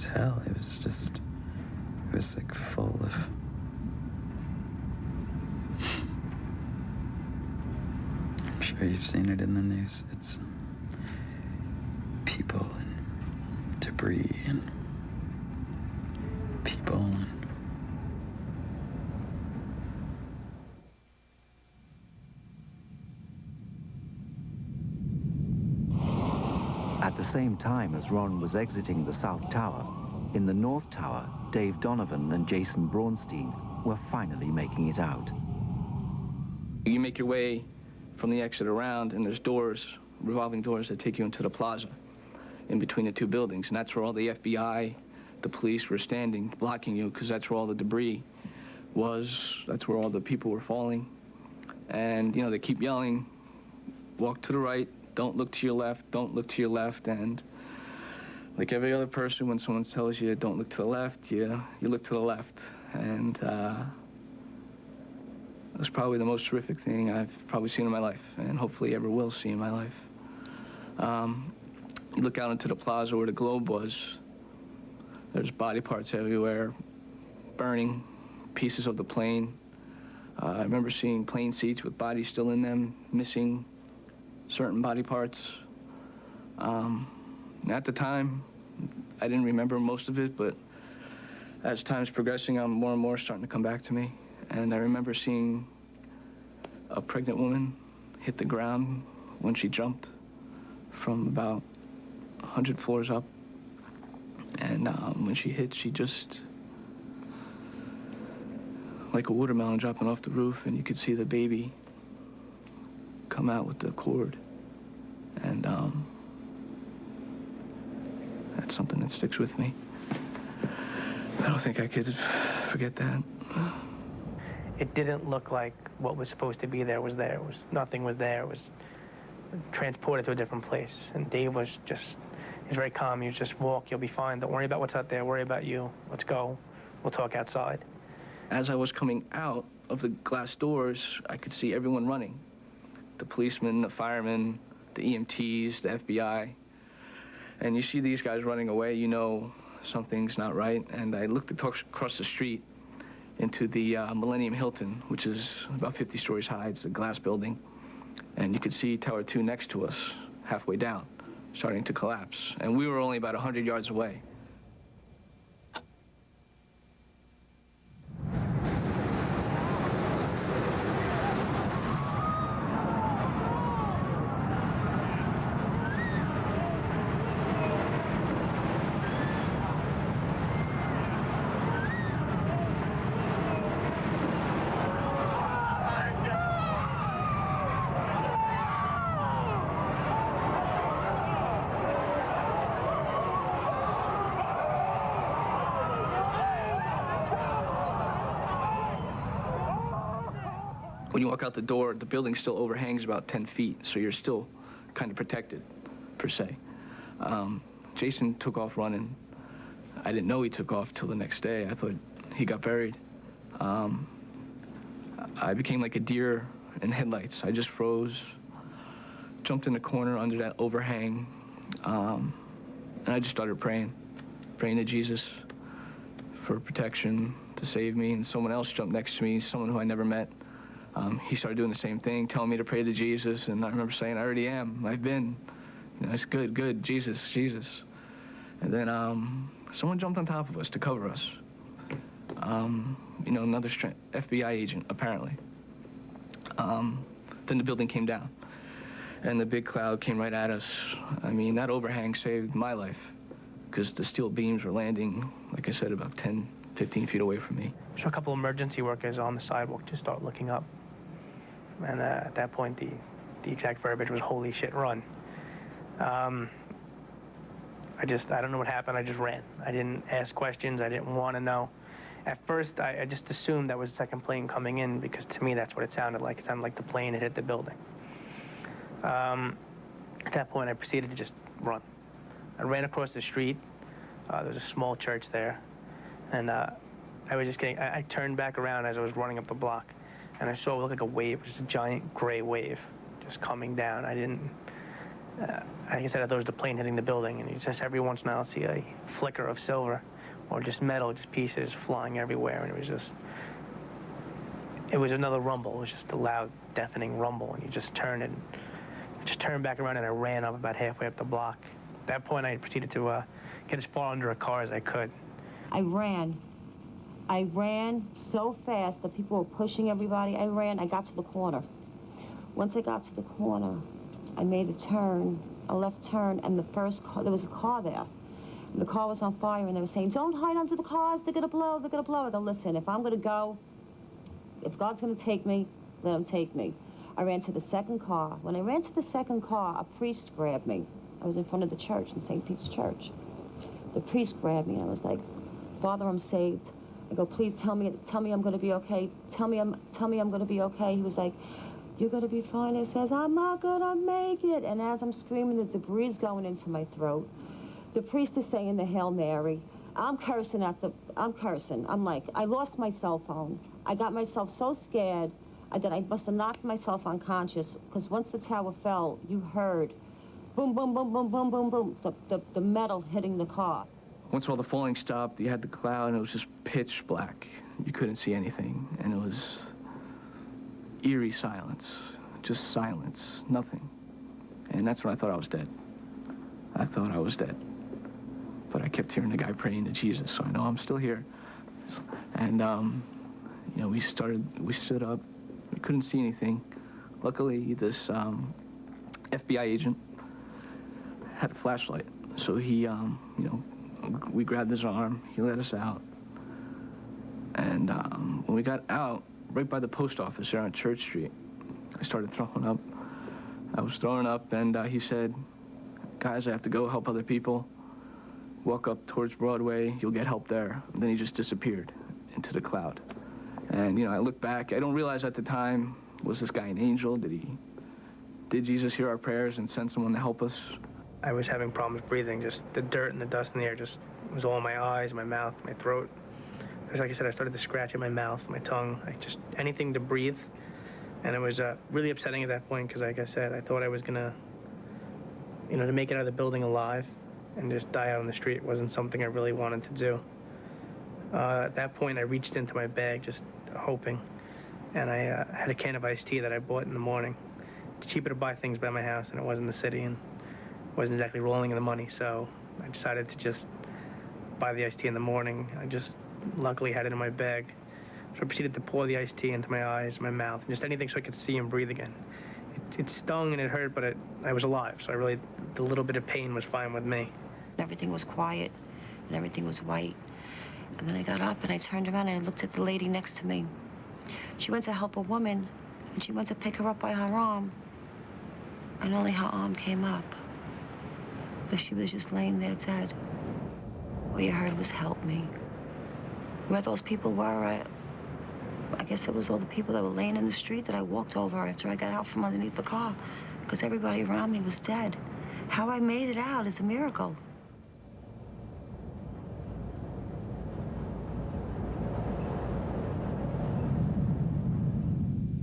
hell. It was like full of I'm sure you've seen it in the news. It's people and debris and people and At the same time as Ron was exiting the South Tower, in the North Tower, Dave Donovan and Jason Braunstein were finally making it out. You make your way from the exit around, and there's doors, revolving doors that take you into the plaza in between the 2 buildings, and that's where all the FBI, the police were standing, blocking you, because that's where all the debris was. That's where all the people were falling. And, you know, they keep yelling, walk to the right, don't look to your left, don't look to your left, and like every other person, when someone tells you don't look to the left, you look to the left. And it was probably the most horrific thing I've probably seen in my life, and hopefully ever will see in my life. You look out into the plaza where the Globe was, there's body parts everywhere, burning pieces of the plane. I remember seeing plane seats with bodies still in them, missing certain body parts. At the time, I didn't remember most of it, but as time's progressing, more and more starting to come back to me. And I remember seeing a pregnant woman hit the ground when she jumped from about 100 floors up. And when she hit, she just, like a watermelon dropping off the roof, and you could see the baby come out with the cord. And that's something that sticks with me. I don't think I could forget that. It didn't look like what was supposed to be there was there. Nothing was there. It was transported to a different place. And Dave was he's very calm. He was just, walk, you'll be fine. Don't worry about what's out there. Worry about you. Let's go. We'll talk outside. As I was coming out of the glass doors, I could see everyone running. The policemen, the firemen, the EMTs, the FBI. And you see these guys running away, you know something's not right. And I looked across the street into the Millennium Hilton, which is about 50 stories high. It's a glass building. And you could see Tower 2 next to us, halfway down, starting to collapse. And we were only about 100 yards away. when you walk out the door, the building still overhangs about 10 feet, so you're still kind of protected, per se. Jason took off running. I didn't know he took off till the next day. I thought he got buried. I became like a deer in headlights. I just froze, jumped in the corner under that overhang, and I just started praying to Jesus for protection, to save me. And someone else jumped next to me, someone who I never met. He started doing the same thing, telling me to pray to Jesus, and I remember saying, I already am, I've been. You know, it's good, Jesus, Jesus. And then someone jumped on top of us to cover us. You know, another FBI agent, apparently. Then the building came down, and the big cloud came right at us. I mean, that overhang saved my life, because the steel beams were landing, like I said, about 10, 15 feet away from me. So a couple of emergency workers on the sidewalk just start looking up. And at that point, the exact verbiage was, holy shit, run. I don't know what happened, I just ran. I didn't ask questions, I didn't want to know. At first, I just assumed that was the second plane coming in, because to me, that's what it sounded like. It sounded like the plane had hit the building. At that point, I proceeded to just run. I ran across the street. There was a small church there. And I was just getting, I turned back around as I was running up the block, and I saw what looked like a wave, just a giant gray wave, just coming down. I didn't, like I said, I thought it was the plane hitting the building, and you just every once in a while see a flicker of silver, or just metal, just pieces flying everywhere, and it was another rumble. It was just a loud, deafening rumble, and you just turned back around, and I ran up about halfway up the block. At that point, I proceeded to get as far under a car as I could. I ran so fast that people were pushing everybody. I got to the corner. Once I got to the corner, I made a turn, a left turn, and the first car, there was a car there. And the car was on fire, and they were saying, don't hide under the cars, they're gonna blow, they're gonna blow. I go, listen, if I'm gonna go, if God's gonna take me, let him take me. I ran to the second car. When I ran to the second car, a priest grabbed me. I was in front of the church, in St. Pete's Church. The priest grabbed me, and I was like, Father, I'm saved. I go, please tell me I'm gonna be okay. Tell me I'm gonna be okay. He was like, you're gonna be fine. I says, I'm not gonna make it. And as I'm screaming, the debris is going into my throat. The priest is saying the Hail Mary. I'm cursing. I'm like, I lost my cell phone. I got myself so scared that I must have knocked myself unconscious, because once the tower fell, you heard boom, boom, boom, boom, boom, boom, boom, the metal hitting the car. Once all the falling stopped, you had the cloud, and it was just pitch black. You couldn't see anything, and it was eerie silence, just silence, nothing. And that's when I thought I was dead. I thought I was dead. But I kept hearing the guy praying to Jesus, so I know I'm still here. And, you know, we stood up. We couldn't see anything. Luckily, this FBI agent had a flashlight, so he, you know, we grabbed his arm, he let us out. And when we got out, right by the post office there on Church Street, I started throwing up. I was throwing up, and he said, guys, I have to go help other people. Walk up towards Broadway, you'll get help there. And then he just disappeared into the cloud. And, you know, I look back, I don't realize at the time, was this guy an angel? Did Jesus hear our prayers and send someone to help us? I was having problems breathing. Just the dirt and the dust in the air just was all in my eyes, my mouth, my throat. Because like I said, I started to scratch at my mouth, my tongue, just anything to breathe. And it was really upsetting at that point, because like I said, I thought I was gonna, you know, to make it out of the building alive and just die out on the street. It wasn't something I really wanted to do. At that point, I reached into my bag, just hoping. And I had a can of iced tea that I bought in the morning. It's cheaper to buy things by my house, and it was in the city, and wasn't exactly rolling in the money, so I decided to just buy the iced tea in the morning. I just luckily had it in my bag. So I proceeded to pour the iced tea into my eyes, my mouth, and just anything so I could see and breathe again. It stung and it hurt, but I was alive, so the little bit of pain was fine with me. Everything was quiet, and everything was white. And then I got up, and I turned around, and I looked at the lady next to me. She went to help a woman, and she went to pick her up by her arm, and only her arm came up. So she was just laying there dead. All you heard was, help me. Where those people were, I guess it was all the people that were laying in the street that I walked over after I got out from underneath the car, because everybody around me was dead. How I made it out is a miracle.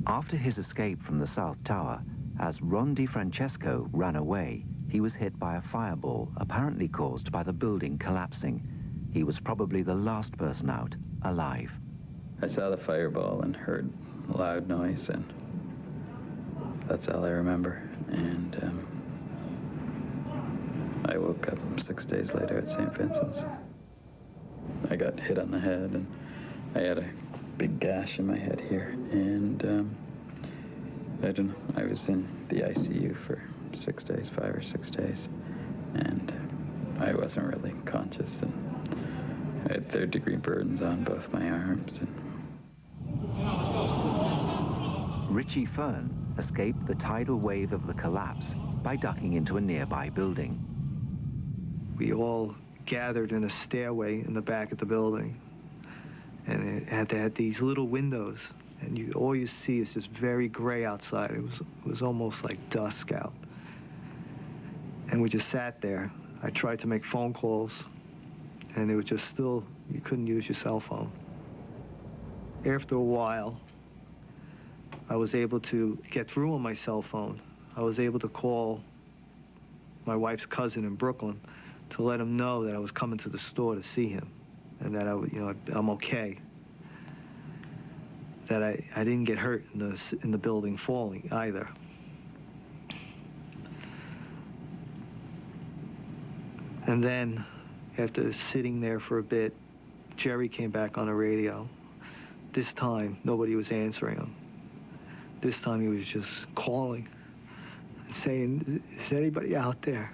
After his escape from the South Tower, as Ron DiFrancesco ran away, he was hit by a fireball, apparently caused by the building collapsing. He was probably the last person out, alive. I saw the fireball and heard a loud noise, and that's all I remember. And I woke up 6 days later at St. Vincent's. I got hit on the head, and I had a big gash in my head here. And I don't know, I was in the ICU for 6 days, 5 or 6 days, and I wasn't really conscious, and I had third-degree burns on both my arms. And Richie Fern escaped the tidal wave of the collapse by ducking into a nearby building. We all gathered in a stairway in the back of the building, and it had these little windows, and all you see is just very gray outside. It was almost like dusk out. And we just sat there. I tried to make phone calls, and it was just still, you couldn't use your cell phone. After a while, I was able to get through on my cell phone. I was able to call my wife's cousin in Brooklyn to let him know that I was coming to the store to see him, and that I'm okay. That I didn't get hurt in the building falling either. And then, after sitting there for a bit, Jerry came back on the radio. This time, nobody was answering him. This time, he was just calling and saying, "Is anybody out there?"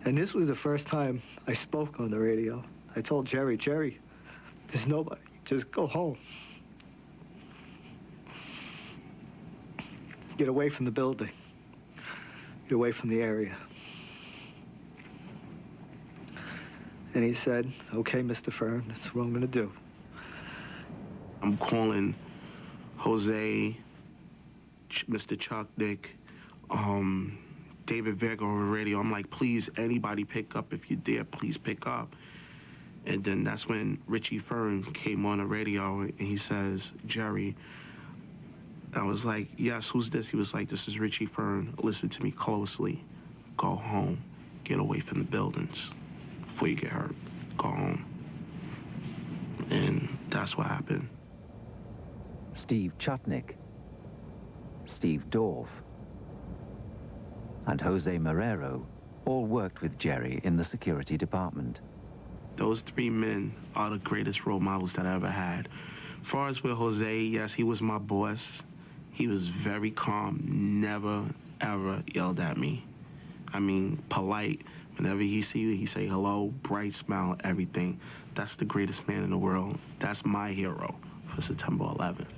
And this was the first time I spoke on the radio. I told Jerry, "Jerry, there's nobody. Just go home. Get away from the building. Get away from the area." And he said, "Okay, Mr. Fern, that's what I'm going to do." I'm calling Jose, Mr. Chuck Dick, David Vega over the radio. I'm like, "Please, anybody pick up. If you dare, please pick up." And then that's when Richie Fern came on the radio, and he says, "Jerry." I was like, "Yes, who's this?" He was like, "This is Richie Fern. Listen to me closely. Go home. Get away from the buildings before you get hurt. Go home." And that's what happened. Steve Chutnick, Steve Dorff, and Jose Marrero all worked with Jerry in the security department. Those three men are the greatest role models that I ever had. As far as with Jose, yes, he was my boss. He was very calm, never, ever yelled at me. I mean, polite. Whenever he see you, he say hello, bright smile, everything. That's the greatest man in the world. That's my hero for September 11th.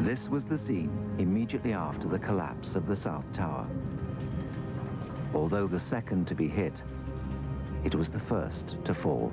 This was the scene immediately after the collapse of the South Tower. Although the second to be hit, it was the first to fall.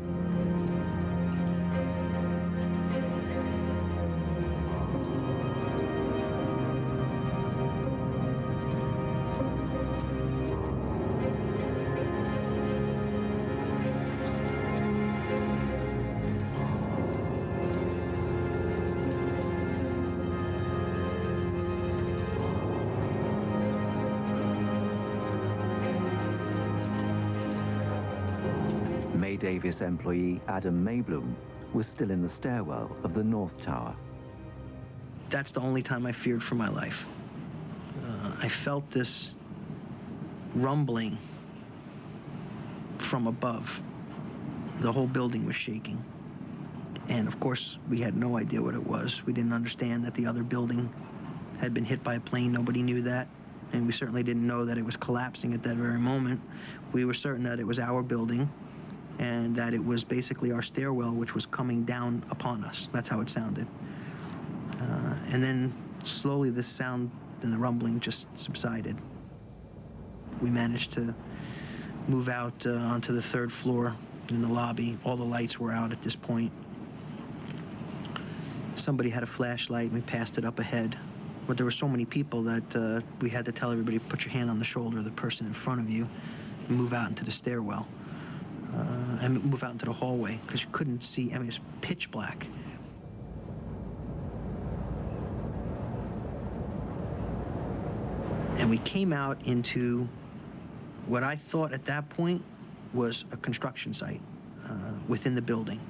May Davis employee Adam Mayblum was still in the stairwell of the North Tower. That's the only time I feared for my life. I felt this rumbling from above. The whole building was shaking. And of course, we had no idea what it was. We didn't understand that the other building had been hit by a plane. Nobody knew that. And we certainly didn't know that it was collapsing at that very moment. We were certain that it was our building and that it was basically our stairwell which was coming down upon us. That's how it sounded. And then slowly this sound and the rumbling just subsided. We managed to move out onto the 3rd floor in the lobby. All the lights were out at this point. Somebody had a flashlight, and we passed it up ahead. But there were so many people that we had to tell everybody, put your hand on the shoulder of the person in front of you and move out into the stairwell. And move out into the hallway, because you couldn't see. I mean, it was pitch black. And we came out into what I thought at that point was a construction site within the building.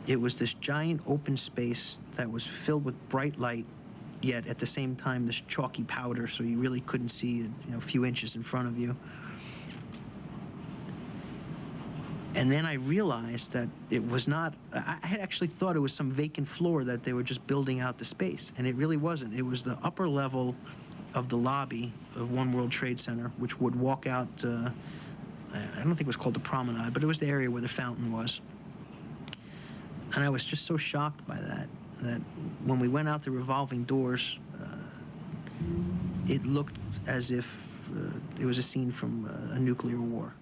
It was this giant open space that was filled with bright light, yet at the same time this chalky powder, so you really couldn't see, a few inches in front of you. And then I realized that it was not, I had actually thought it was some vacant floor that they were just building out the space, and it really wasn't. It was the upper level of the lobby of One World Trade Center, which would walk out, I don't think it was called the Promenade, but it was the area where the fountain was. And I was just so shocked by that when we went out the revolving doors, it looked as if it was a scene from a nuclear war.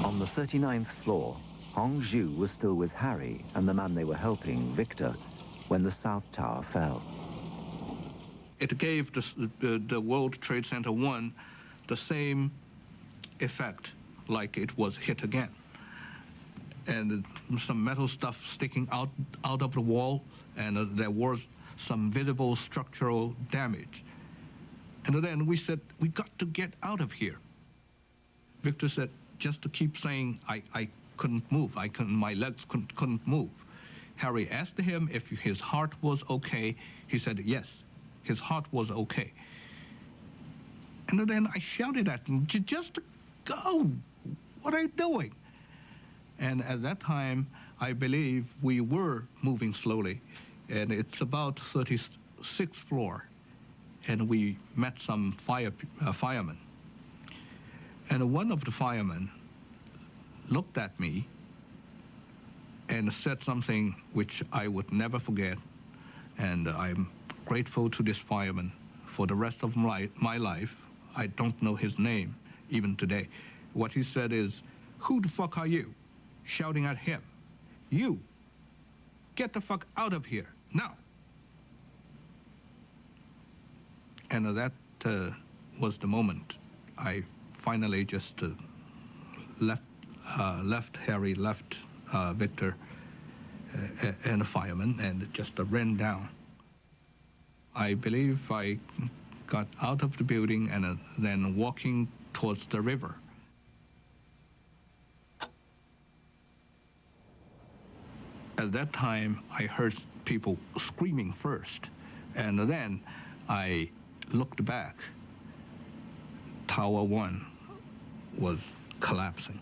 On the 39th floor, Hong Zhu was still with Harry and the man they were helping, Victor, when the South Tower fell. It gave the World Trade Center 1 the same effect, like it was hit again. And some metal stuff sticking out of the wall, and there was some visible structural damage. And then we said, we got to get out of here. Victor said, just to keep saying, I couldn't move, my legs couldn't move. Harry asked him if his heart was okay. He said, yes, his heart was okay. And then I shouted at him, just go, what are you doing? And at that time, I believe we were moving slowly. And it's about 36th floor. And we met some firemen. And one of the firemen looked at me and said something which I would never forget. And I'm grateful to this fireman for the rest of my life. I don't know his name, even today. What he said is, who the fuck are you? Shouting at him. You, get the fuck out of here, now. And that was the moment I finally just left Harry, left Victor and the fireman, and just ran down. I believe I got out of the building and then walking towards the river. At that time, I heard people screaming first, and then I looked back. Tower 1 was collapsing.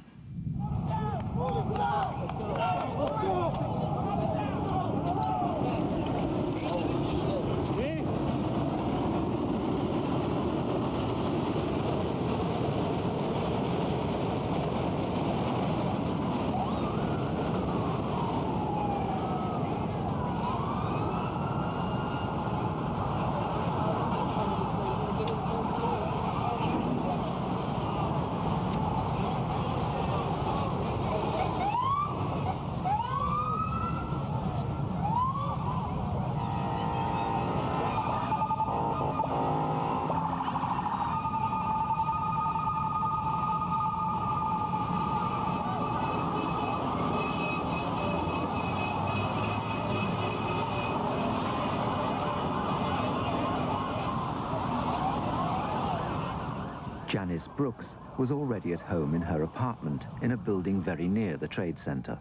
Janice Brooks was already at home in her apartment in a building very near the Trade Center.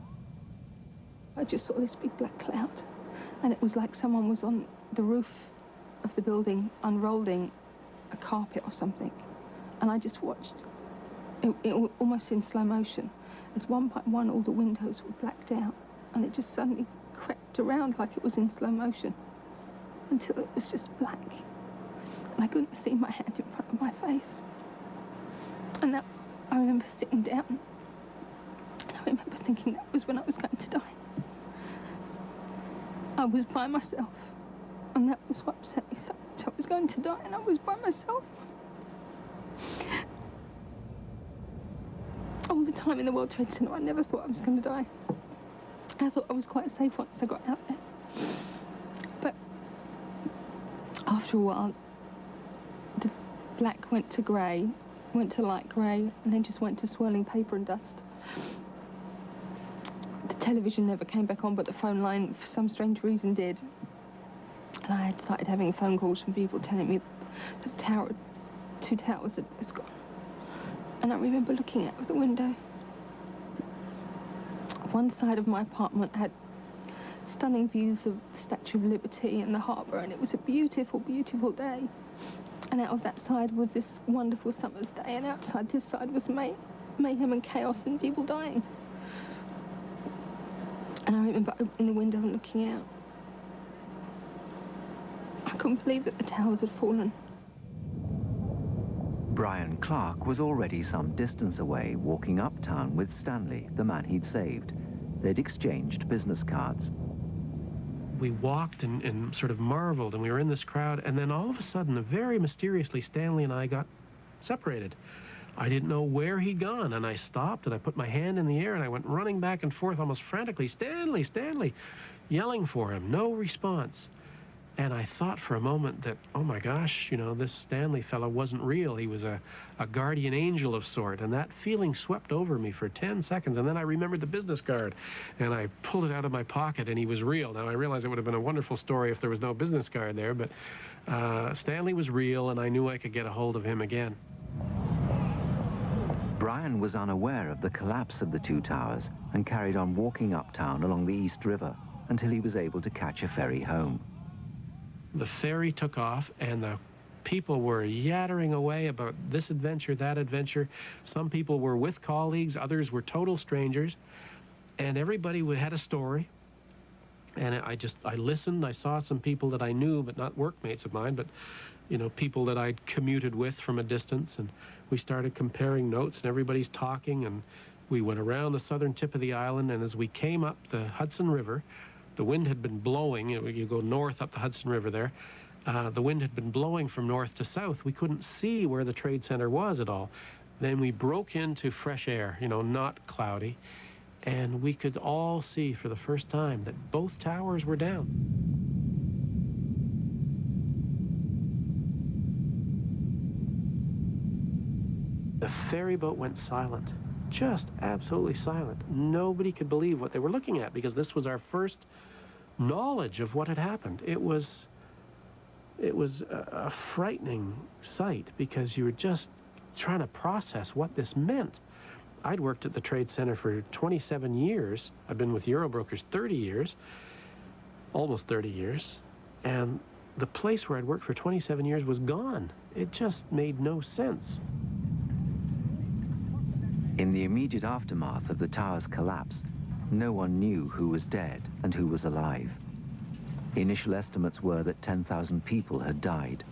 I just saw this big black cloud, and it was like someone was on the roof of the building unrolling a carpet or something. And I just watched it almost in slow motion. As one by one, all the windows were blacked out, and it just suddenly crept around like it was in slow motion until it was just black. And I couldn't see my hand in front of my face. And that, I remember sitting down, and I remember thinking that was when I was going to die. I was by myself, and that was what upset me so much. I was going to die, and I was by myself. all the time in the World Trade Center, I never thought I was going to die. I thought I was quite safe once I got out there. But after a while, the black went to grey, went to light grey, and then just went to swirling paper and dust. The television never came back on, but the phone line, for some strange reason, did. And I had started having phone calls from people telling me that the tower, 2 towers had gone. And I remember looking out of the window. One side of my apartment had stunning views of the Statue of Liberty and the harbour, and it was a beautiful, beautiful day. And out of that side was this wonderful summer's day, and outside this side was mayhem and chaos and people dying. And I remember opening the window and looking out. I couldn't believe that the towers had fallen. Brian Clark was already some distance away, walking uptown with Stanley, the man he'd saved. They'd exchanged business cards. We walked and sort of marveled, and we were in this crowd, and then all of a sudden, very mysteriously, Stanley and I got separated. I didn't know where he'd gone, and I stopped, and I put my hand in the air, and I went running back and forth almost frantically, "Stanley, Stanley," yelling for him. No response. And I thought for a moment that, oh my gosh, you know, this Stanley fellow wasn't real. He was a guardian angel of sort. And that feeling swept over me for 10 seconds. And then I remembered the business card. And I pulled it out of my pocket, and he was real. Now, I realize it would have been a wonderful story if there was no business card there. But Stanley was real, and I knew I could get a hold of him again. Brian was unaware of the collapse of the 2 towers and carried on walking uptown along the East River until he was able to catch a ferry home. The ferry took off, and the people were yattering away about this adventure, that adventure. Some people were with colleagues, others were total strangers, and everybody had a story. And I listened. I saw some people that I knew, but not workmates of mine, but, you know, people that I'd commuted with from a distance. And we started comparing notes, and everybody's talking, and we went around the southern tip of the island, and as we came up the Hudson River, the wind had been blowing. You go north up the Hudson River there. The wind had been blowing from north to south. We couldn't see where the Trade Center was at all. Then we broke into fresh air, you know, not cloudy, and we could all see for the first time that both towers were down. The ferry boat went silent, just absolutely silent. Nobody could believe what they were looking at, because this was our first knowledge of what had happened. It was a frightening sight, because you were just trying to process what this meant. I'd worked at the Trade Center for 27 years. I've been with Eurobrokers 30 years, almost 30 years, and the place where I'd worked for 27 years was gone. It just made no sense. In the immediate aftermath of the tower's collapse, no one knew who was dead and who was alive. Initial estimates were that 10,000 people had died.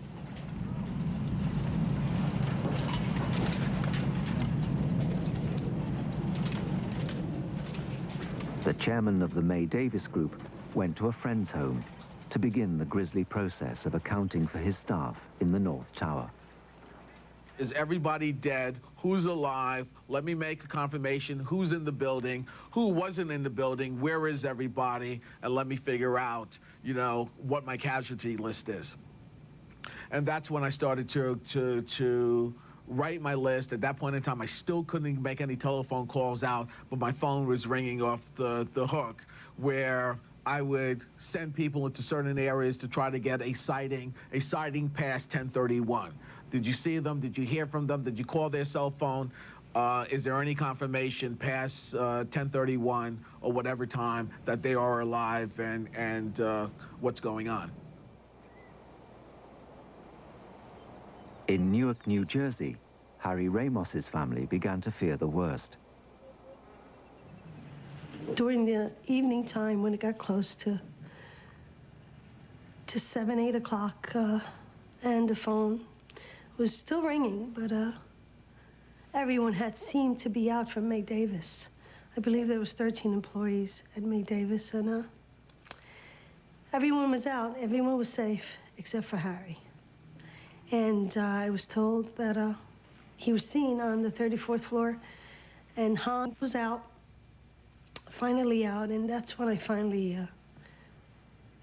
The chairman of the May Davis Group went to a friend's home to begin the grisly process of accounting for his staff in the North Tower. Is everybody dead? Who's alive? Let me make a confirmation. Who's in the building? Who wasn't in the building? Where is everybody? And let me figure out, you know, what my casualty list is. And that's when I started to write my list. At that point in time, I still couldn't make any telephone calls out, but my phone was ringing off the hook, where I would send people into certain areas to try to get a sighting past 1031. Did you see them? Did you hear from them? Did you call their cell phone? Is there any confirmation past 1031 or whatever time that they are alive, and what's going on? In Newark, New Jersey, Harry Ramos's family began to fear the worst. During the evening time, when it got close to 7, 8 o'clock, and the phone was still ringing, but everyone had seemed to be out from May Davis. I believe there was 13 employees at May Davis, and everyone was out. Everyone was safe, except for Harry. And I was told that he was seen on the 34th floor, And Han was out, finally out, and that's when I finally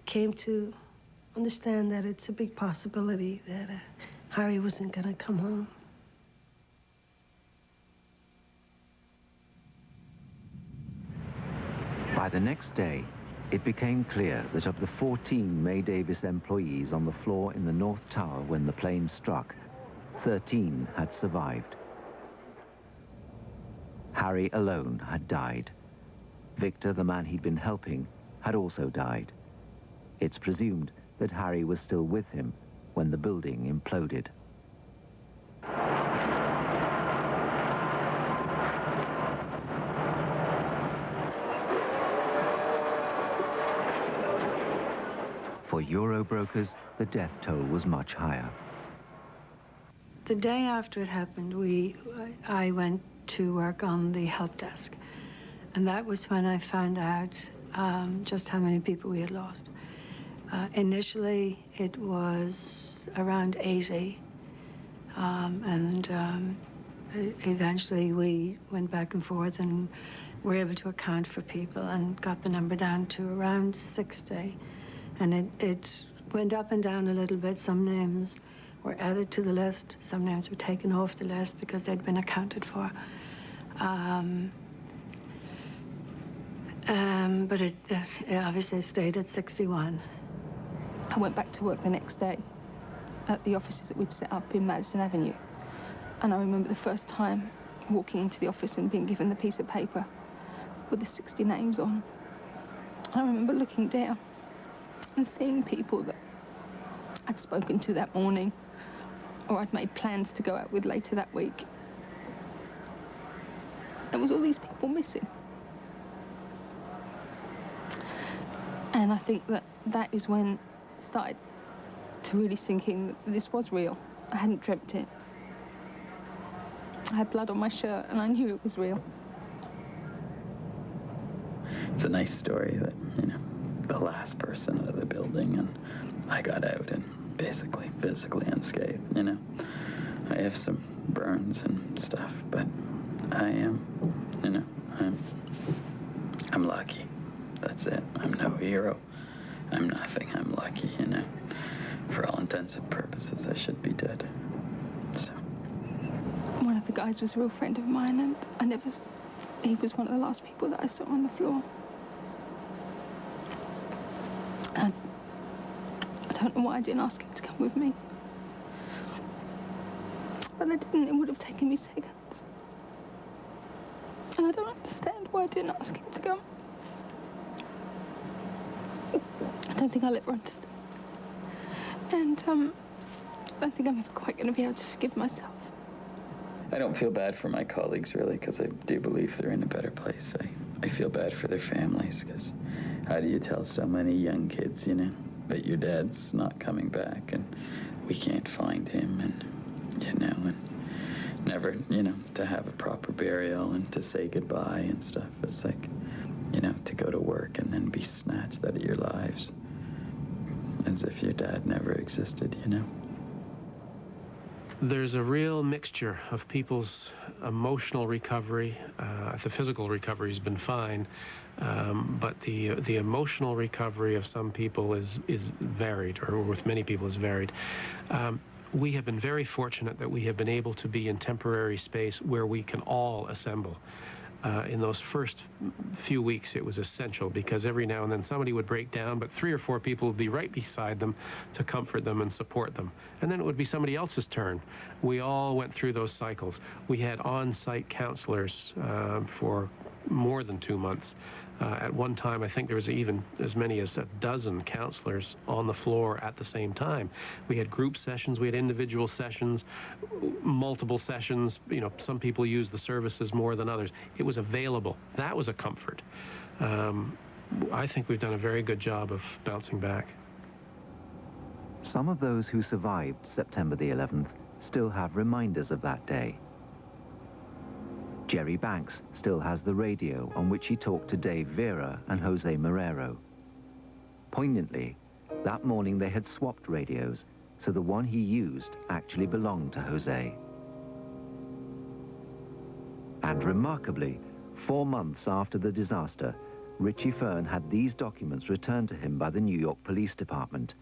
came to understand that it's a big possibility that Harry wasn't going to come home. By the next day, it became clear that of the 14 May Davis employees on the floor in the North Tower when the plane struck, 13 had survived. Harry alone had died. Victor, the man he'd been helping, had also died. It's presumed that Harry was still with him when the building imploded. For Euro brokers, the death toll was much higher. The day after it happened, I went to work on the help desk. And that was when I found out just how many people we had lost. Initially, it was around 80. Eventually, we went back and forth and were able to account for people and got the number down to around 60. And it went up and down a little bit. Some names were added to the list. Some names were taken off the list because they'd been accounted for. But it obviously stayed at 61. I went back to work the next day at the offices that we'd set up in Madison Avenue. And I remember the first time walking into the office and being given the piece of paper with the 60 names on. I remember looking down and seeing people that I'd spoken to that morning or I'd made plans to go out with later that week. There was all these people missing. And I think that is when it started to really sink in that this was real. I hadn't dreamt it. I had blood on my shirt and I knew it was real. It's a nice story that, you know, the last person out of the building and I got out and basically physically unscathed, you know. I have some burns and stuff, but I am, you know, I'm lucky. That's it. I'm no hero. I'm nothing. I'm lucky, you know. For all intents and purposes, I should be dead. So. One of the guys was a real friend of mine, and he was one of the last people that I saw on the floor. And I don't know why I didn't ask him to come with me. But I didn't. It would have taken me seconds. And I don't understand why I didn't ask him to come. I don't think I'll ever understand. And I don't think I'm ever quite going to be able to forgive myself. I don't feel bad for my colleagues, really, because I do believe they're in a better place. I feel bad for their families, because how do you tell so many young kids, you know, that your dad's not coming back and we can't find him and, you know, and never, you know, to have a proper burial and to say goodbye and stuff. It's like, you know, to go to work and then be snatched out of your lives as if your dad never existed, you know. There's a real mixture of people's emotional recovery. The physical recovery has been fine, but the emotional recovery of some people is varied, or with many people is varied. We have been very fortunate that we have been able to be in temporary space where we can all assemble. In those first few weeks, it was essential because every now and then somebody would break down, but 3 or 4 people would be right beside them to comfort them and support them. And then it would be somebody else's turn. We all went through those cycles. We had on-site counselors for more than 2 months. At one time, I think there was even as many as 12 counselors on the floor at the same time. We had group sessions, we had individual sessions, multiple sessions. You know, some people use the services more than others. It was available. That was a comfort. I think we've done a very good job of bouncing back. Some of those who survived September the 11th still have reminders of that day. Jerry Banks still has the radio on which he talked to Dave Vera and Jose Marrero. Poignantly, that morning they had swapped radios, so the one he used actually belonged to Jose. And remarkably, 4 months after the disaster, Richie Fern had these documents returned to him by the New York Police Department.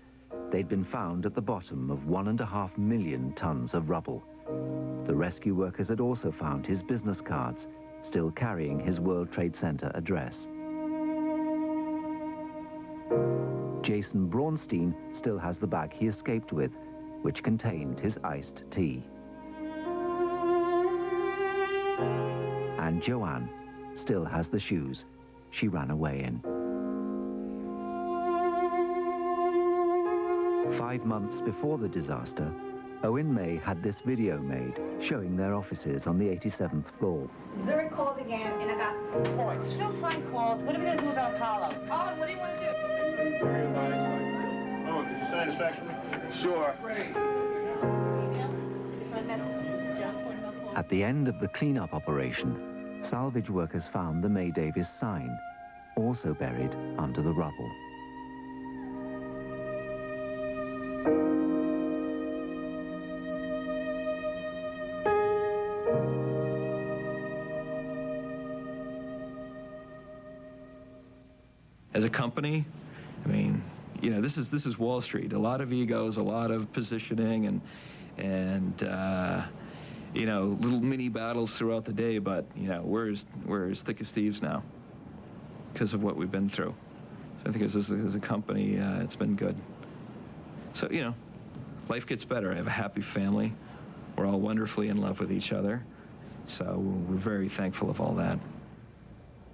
They'd been found at the bottom of 1.5 million tons of rubble. The rescue workers had also found his business cards, still carrying his World Trade Center address. Jason Braunstein still has the bag he escaped with, which contained his iced tea. And Joanne still has the shoes she ran away in. 5 months before the disaster, Owen May had this video made showing their offices on the 87th floor. Zurich called again, and I got reports. Still fun calls. What are we going to do about Apollo? Owen, what do you want to do? Owen, could you sign this back for me? Sure. At the end of the cleanup operation, salvage workers found the May Davis sign, also buried under the rubble. As a company, I mean, you know, this is Wall Street. A lot of egos, a lot of positioning, and you know, little mini battles throughout the day. But you know, we're as thick as thieves now because of what we've been through. So I think as a company, it's been good. So you know, life gets better. I have a happy family. We're all wonderfully in love with each other. So we're very thankful of all that.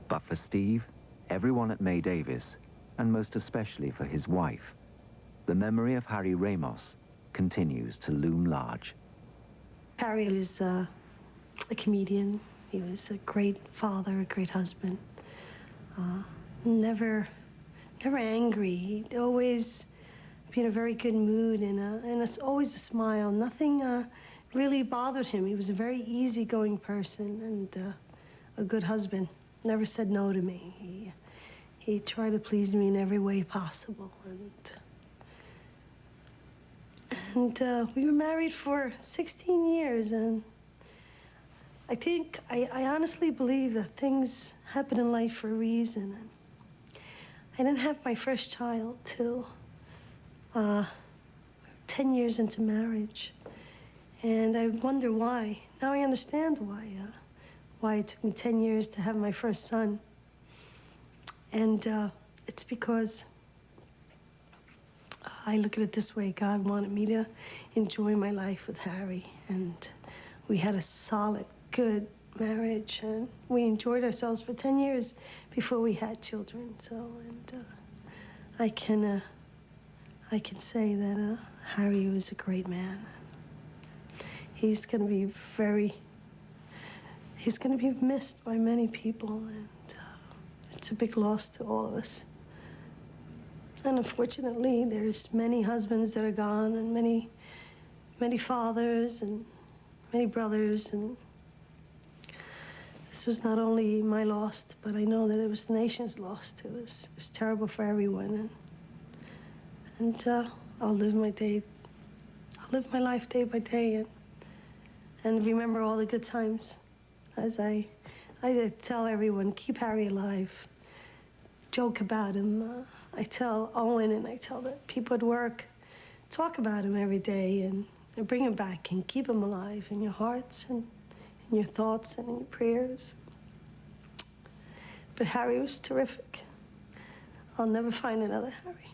But for Steve, everyone at May Davis, and most especially for his wife, the memory of Harry Ramos continues to loom large. Harry was a comedian. He was a great father, a great husband. Never angry. He'd always be in a very good mood and always a smile. Nothing really bothered him. He was a very easygoing person and a good husband. Never said no to me. He tried to please me in every way possible. And we were married for 16 years, and I honestly believe that things happen in life for a reason. I didn't have my first child till 10 years into marriage, and I wonder why. Now I understand why it took me 10 years to have my first son. And it's because I look at it this way. God wanted me to enjoy my life with Harry, and we had a solid, good marriage, and we enjoyed ourselves for 10 years before we had children. So, and I can say that Harry was a great man. He's going to be missed by many people, and it's a big loss to all of us. And unfortunately, there's many husbands that are gone, and many fathers, and many brothers, and this was not only my loss, but I know that it was the nation's loss too. It was terrible for everyone, and I'll live my life day by day, and remember all the good times. As I tell everyone, keep Harry alive. Joke about him. I tell Owen and I tell the people at work, talk about him every day and bring him back and keep him alive in your hearts and in your thoughts and in your prayers. But Harry was terrific. I'll never find another Harry.